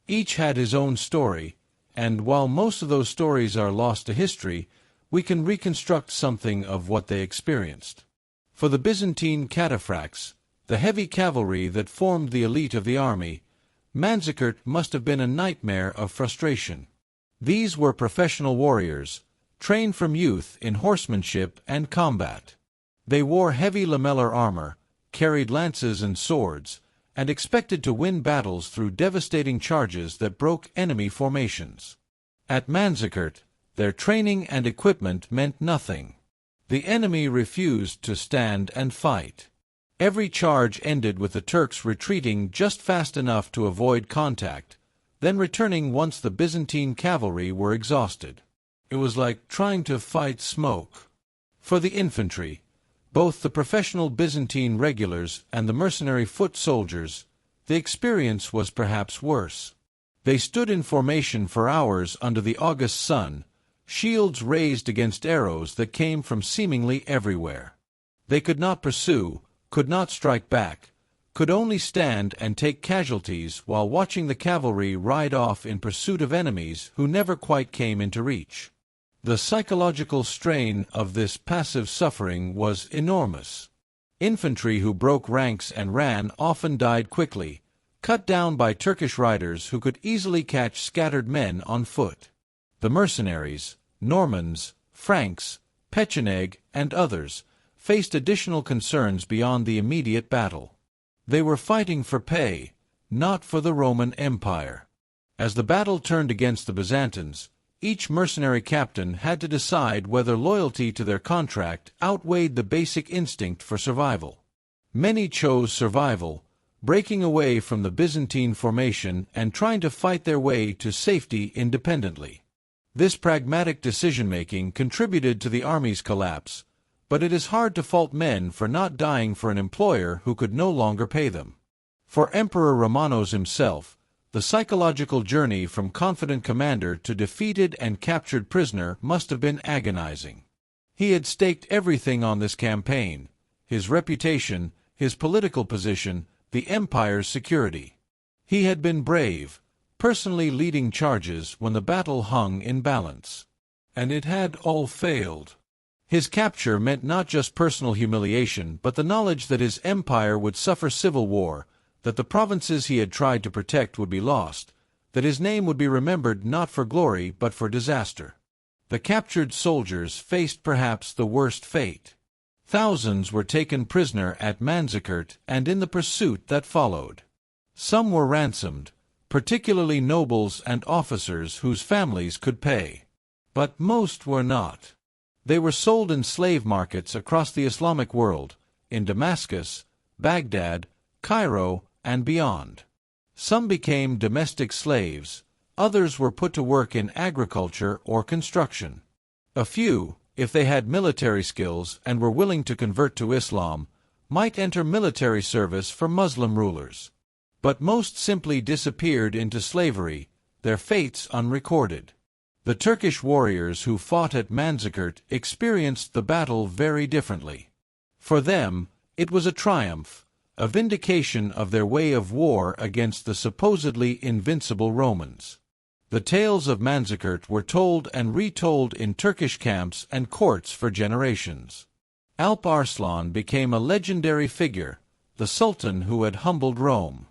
Each had his own story, and while most of those stories are lost to history, we can reconstruct something of what they experienced. For the Byzantine cataphracts, the heavy cavalry that formed the elite of the army, Manzikert must have been a nightmare of frustration. These were professional warriors, trained from youth in horsemanship and combat. They wore heavy lamellar armor, carried lances and swords, and expected to win battles through devastating charges that broke enemy formations. At Manzikert, their training and equipment meant nothing. The enemy refused to stand and fight. Every charge ended with the Turks retreating just fast enough to avoid contact, then returning once the Byzantine cavalry were exhausted. It was like trying to fight smoke. For the infantry, both the professional Byzantine regulars and the mercenary foot soldiers, the experience was perhaps worse. They stood in formation for hours under the August sun, shields raised against arrows that came from seemingly everywhere. They could not pursue, could not strike back, could only stand and take casualties while watching the cavalry ride off in pursuit of enemies who never quite came into reach. The psychological strain of this passive suffering was enormous. Infantry who broke ranks and ran often died quickly, cut down by Turkish riders who could easily catch scattered men on foot. The mercenaries, Normans, Franks, Pecheneg, and others, faced additional concerns beyond the immediate battle. They were fighting for pay, not for the Roman Empire. As the battle turned against the Byzantines, each mercenary captain had to decide whether loyalty to their contract outweighed the basic instinct for survival. Many chose survival, breaking away from the Byzantine formation and trying to fight their way to safety independently. This pragmatic decision-making contributed to the army's collapse, but it is hard to fault men for not dying for an employer who could no longer pay them. For Emperor Romanos himself, the psychological journey from confident commander to defeated and captured prisoner must have been agonizing. He had staked everything on this campaign: his reputation, his political position, the empire's security. He had been brave, personally leading charges when the battle hung in balance. And it had all failed. His capture meant not just personal humiliation but the knowledge that his empire would suffer civil war, that the provinces he had tried to protect would be lost, that his name would be remembered not for glory but for disaster. The captured soldiers faced perhaps the worst fate. Thousands were taken prisoner at Manzikert and in the pursuit that followed. Some were ransomed, particularly nobles and officers whose families could pay. But most were not. They were sold in slave markets across the Islamic world, in Damascus, Baghdad, Cairo, and beyond. Some became domestic slaves, others were put to work in agriculture or construction. A few, if they had military skills and were willing to convert to Islam, might enter military service for Muslim rulers. But most simply disappeared into slavery, their fates unrecorded. The Turkish warriors who fought at Manzikert experienced the battle very differently. For them, it was a triumph, a vindication of their way of war against the supposedly invincible Romans. The tales of Manzikert were told and retold in Turkish camps and courts for generations. Alp Arslan became a legendary figure, the sultan who had humbled Rome.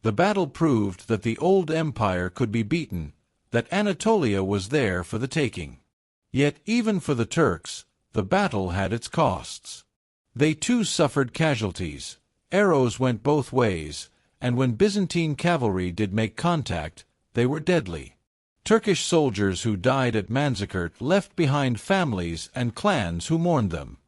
The battle proved that the old empire could be beaten, that Anatolia was there for the taking. Yet even for the Turks, the battle had its costs. They too suffered casualties. Arrows went both ways, and when Byzantine cavalry did make contact, they were deadly. Turkish soldiers who died at Manzikert left behind families and clans who mourned them.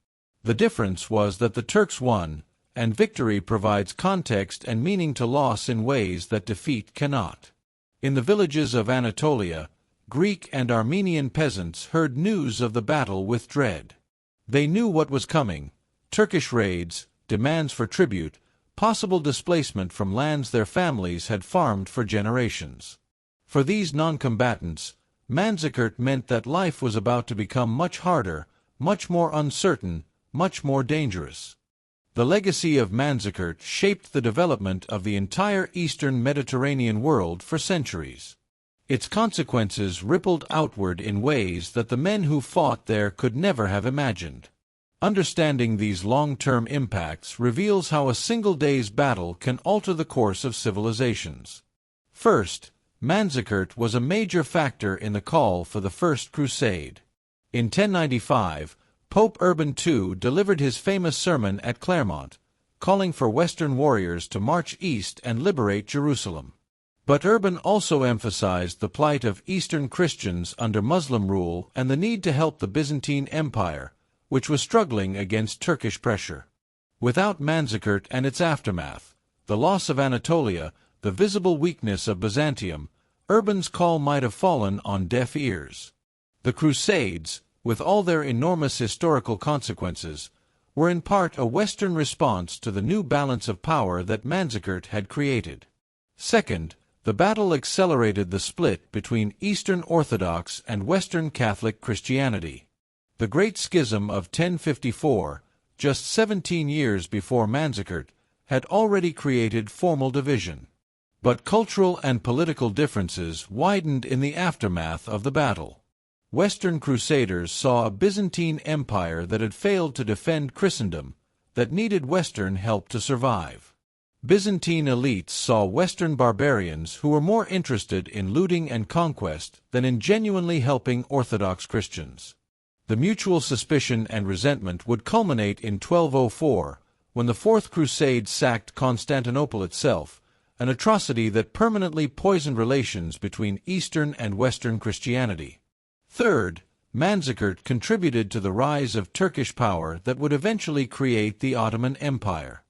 The difference was that the Turks won, and victory provides context and meaning to loss in ways that defeat cannot. In the villages of Anatolia, Greek and Armenian peasants heard news of the battle with dread. They knew what was coming: Turkish raids, demands for tribute, possible displacement from lands their families had farmed for generations. For these non-combatants, Manzikert meant that life was about to become much harder, much more uncertain, much more dangerous. The legacy of Manzikert shaped the development of the entire Eastern Mediterranean world for centuries. Its consequences rippled outward in ways that the men who fought there could never have imagined. Understanding these long-term impacts reveals how a single day's battle can alter the course of civilizations. First, Manzikert was a major factor in the call for the First Crusade. In 1095, Pope Urban II delivered his famous sermon at Clermont, calling for Western warriors to march east and liberate Jerusalem. But Urban also emphasized the plight of Eastern Christians under Muslim rule and the need to help the Byzantine Empire, which was struggling against Turkish pressure. Without Manzikert and its aftermath, the loss of Anatolia, the visible weakness of Byzantium, Urban's call might have fallen on deaf ears. The Crusades, with all their enormous historical consequences, were in part a Western response to the new balance of power that Manzikert had created. Second, the battle accelerated the split between Eastern Orthodox and Western Catholic Christianity. The Great Schism of 1054, just 17 years before Manzikert, had already created formal division. But cultural and political differences widened in the aftermath of the battle. Western Crusaders saw a Byzantine Empire that had failed to defend Christendom, that needed Western help to survive. Byzantine elites saw Western barbarians who were more interested in looting and conquest than in genuinely helping Orthodox Christians. The mutual suspicion and resentment would culminate in 1204, when the Fourth Crusade sacked Constantinople itself, an atrocity that permanently poisoned relations between Eastern and Western Christianity. Third, Manzikert contributed to the rise of Turkish power that would eventually create the Ottoman Empire.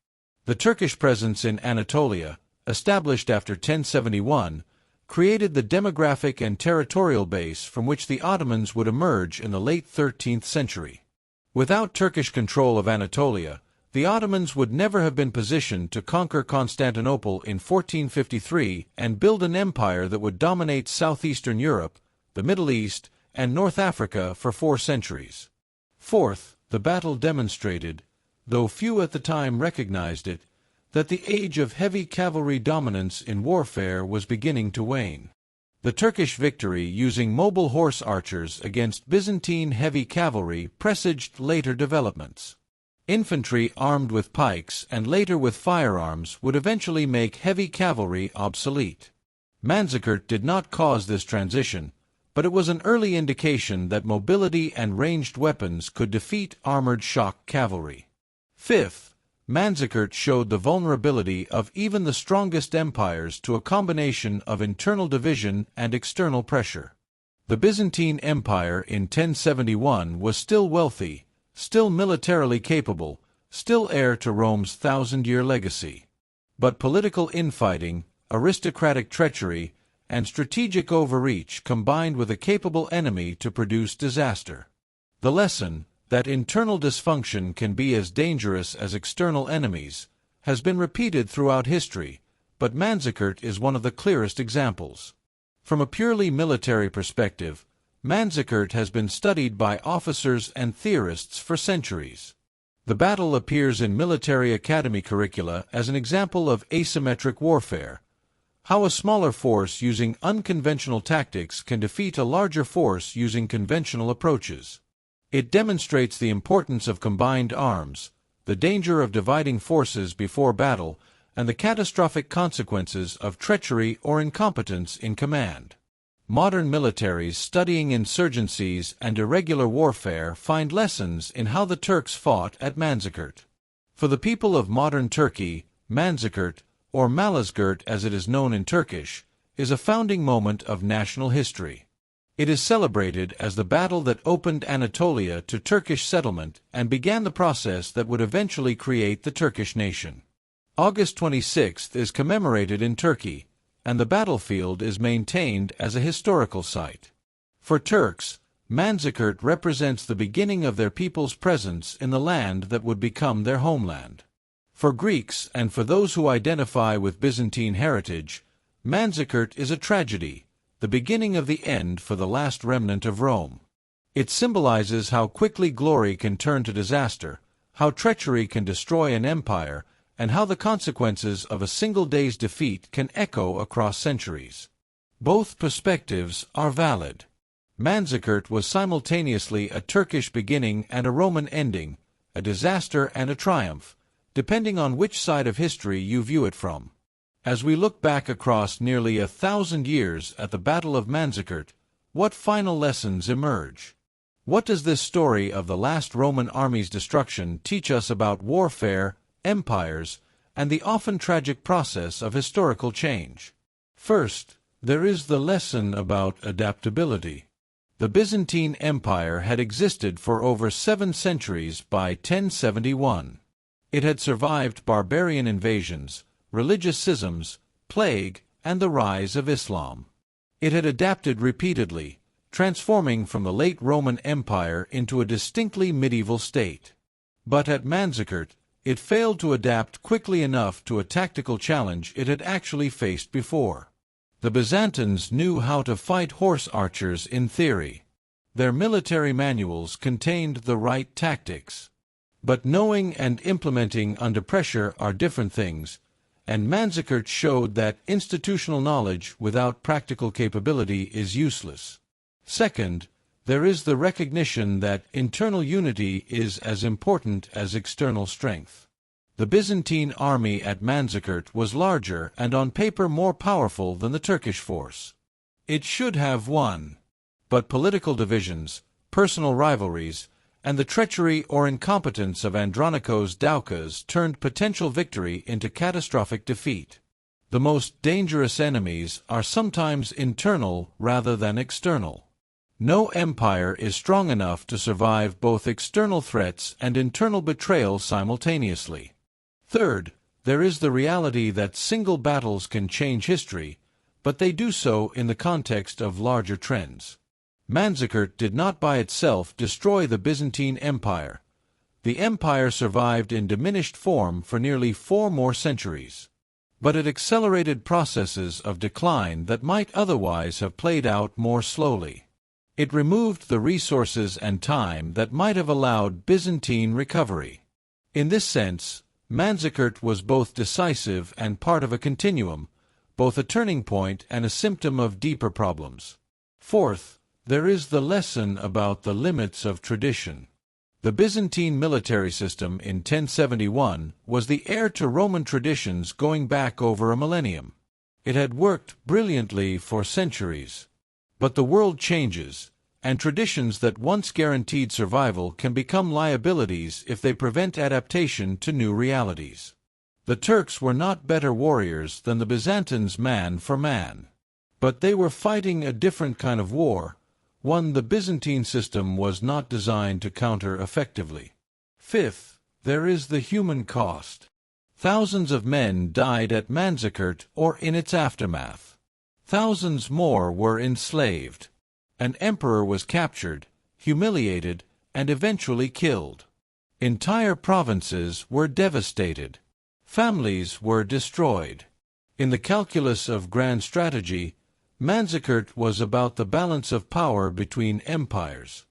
The Turkish presence in Anatolia, established after 1071, created the demographic and territorial base from which the Ottomans would emerge in the late 13th century. Without Turkish control of Anatolia, the Ottomans would never have been positioned to conquer Constantinople in 1453 and build an empire that would dominate southeastern Europe, the Middle East, and North Africa for 4 centuries. Fourth, the battle demonstrated, though few at the time recognized it, that the age of heavy cavalry dominance in warfare was beginning to wane. The Turkish victory using mobile horse archers against Byzantine heavy cavalry presaged later developments. Infantry armed with pikes and later with firearms would eventually make heavy cavalry obsolete. Manzikert did not cause this transition, but it was an early indication that mobility and ranged weapons could defeat armored shock cavalry. Fifth, Manzikert showed the vulnerability of even the strongest empires to a combination of internal division and external pressure. The Byzantine Empire in 1071 was still wealthy, still militarily capable, still heir to Rome's thousand-year legacy. But political infighting, aristocratic treachery, and strategic overreach combined with a capable enemy to produce disaster. The lesson, that internal dysfunction can be as dangerous as external enemies, has been repeated throughout history, but Manzikert is one of the clearest examples. From a purely military perspective, Manzikert has been studied by officers and theorists for centuries. The battle appears in military academy curricula as an example of asymmetric warfare, how a smaller force using unconventional tactics can defeat a larger force using conventional approaches. It demonstrates the importance of combined arms, the danger of dividing forces before battle, and the catastrophic consequences of treachery or incompetence in command. Modern militaries studying insurgencies and irregular warfare find lessons in how the Turks fought at Manzikert. For the people of modern Turkey, Manzikert, or Malazgirt as it is known in Turkish, is a founding moment of national history. It is celebrated as the battle that opened Anatolia to Turkish settlement and began the process that would eventually create the Turkish nation. August 26th is commemorated in Turkey, and the battlefield is maintained as a historical site. For Turks, Manzikert represents the beginning of their people's presence in the land that would become their homeland. For Greeks and for those who identify with Byzantine heritage, Manzikert is a tragedy, the beginning of the end for the last remnant of Rome. It symbolizes how quickly glory can turn to disaster, how treachery can destroy an empire, and how the consequences of a single day's defeat can echo across centuries. Both perspectives are valid. Manzikert was simultaneously a Turkish beginning and a Roman ending, a disaster and a triumph, depending on which side of history you view it from. As we look back across nearly 1,000 years at the Battle of Manzikert, what final lessons emerge? What does this story of the last Roman army's destruction teach us about warfare, empires, and the often tragic process of historical change? First, there is the lesson about adaptability. The Byzantine Empire had existed for over 7 centuries by 1071. It had survived barbarian invasions, religious schisms, plague, and the rise of Islam. It had adapted repeatedly, transforming from the late Roman Empire into a distinctly medieval state. But at Manzikert, it failed to adapt quickly enough to a tactical challenge it had actually faced before. The Byzantines knew how to fight horse archers in theory. Their military manuals contained the right tactics. But knowing and implementing under pressure are different things, and Manzikert showed that institutional knowledge without practical capability is useless. Second, there is the recognition that internal unity is as important as external strength. The Byzantine army at Manzikert was larger and on paper more powerful than the Turkish force. It should have won. But political divisions, personal rivalries, and the treachery or incompetence of Andronikos Doukas turned potential victory into catastrophic defeat. The most dangerous enemies are sometimes internal rather than external. No empire is strong enough to survive both external threats and internal betrayal simultaneously. Third, there is the reality that single battles can change history, but they do so in the context of larger trends. Manzikert did not by itself destroy the Byzantine Empire. The empire survived in diminished form for nearly 4 more centuries. But it accelerated processes of decline that might otherwise have played out more slowly. It removed the resources and time that might have allowed Byzantine recovery. In this sense, Manzikert was both decisive and part of a continuum, both a turning point and a symptom of deeper problems. Fourth, there is the lesson about the limits of tradition. The Byzantine military system in 1071 was the heir to Roman traditions going back over a millennium. It had worked brilliantly for centuries. But the world changes, and traditions that once guaranteed survival can become liabilities if they prevent adaptation to new realities. The Turks were not better warriors than the Byzantines man for man. But they were fighting a different kind of war, one the Byzantine system was not designed to counter effectively. Fifth, there is the human cost. Thousands of men died at Manzikert or in its aftermath. Thousands more were enslaved. An emperor was captured, humiliated, and eventually killed. Entire provinces were devastated. Families were destroyed. In the calculus of grand strategy, Manzikert was about the balance of power between empires.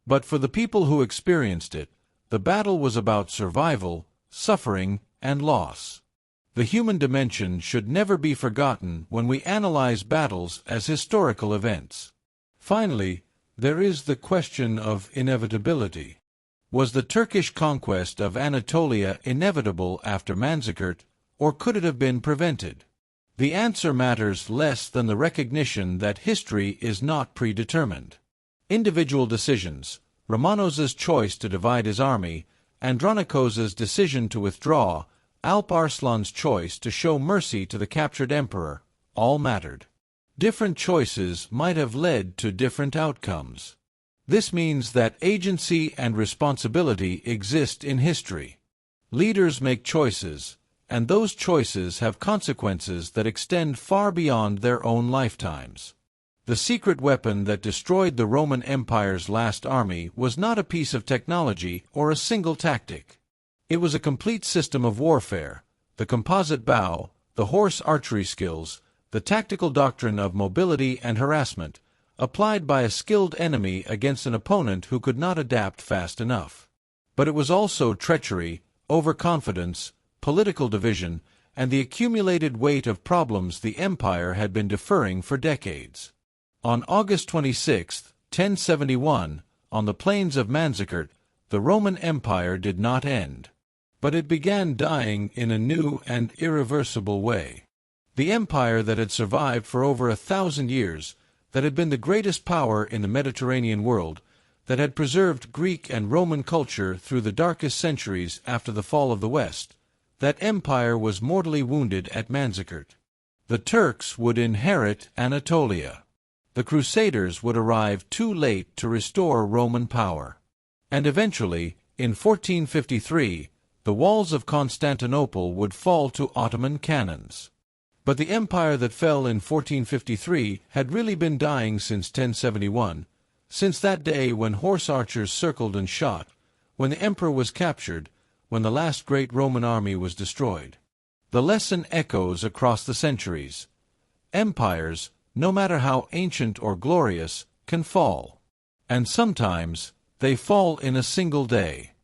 But for the people who experienced it, the battle was about survival, suffering, and loss. The human dimension should never be forgotten when we analyze battles as historical events. Finally, there is the question of inevitability. Was the Turkish conquest of Anatolia inevitable after Manzikert, or could it have been prevented? The answer matters less than the recognition that history is not predetermined. Individual decisions, Romanos's choice to divide his army, Andronikos's decision to withdraw, Alp Arslan's choice to show mercy to the captured emperor, all mattered. Different choices might have led to different outcomes. This means that agency and responsibility exist in history. Leaders make choices, and those choices have consequences that extend far beyond their own lifetimes. The secret weapon that destroyed the Roman Empire's last army was not a piece of technology or a single tactic. It was a complete system of warfare, the composite bow, the horse archery skills, the tactical doctrine of mobility and harassment, applied by a skilled enemy against an opponent who could not adapt fast enough. But it was also treachery, overconfidence, political division, and the accumulated weight of problems the empire had been deferring for decades. On August 26, 1071, on the plains of Manzikert, the Roman Empire did not end. But it began dying in a new and irreversible way. The empire that had survived for over 1,000 years, that had been the greatest power in the Mediterranean world, that had preserved Greek and Roman culture through the darkest centuries after the fall of the West, that empire was mortally wounded at Manzikert. The Turks would inherit Anatolia. The Crusaders would arrive too late to restore Roman power. And eventually, in 1453, the walls of Constantinople would fall to Ottoman cannons. But the empire that fell in 1453 had really been dying since 1071, since that day when horse archers circled and shot, when the emperor was captured, when the last great Roman army was destroyed. The lesson echoes across the centuries. Empires, no matter how ancient or glorious, can fall. And sometimes, they fall in a single day.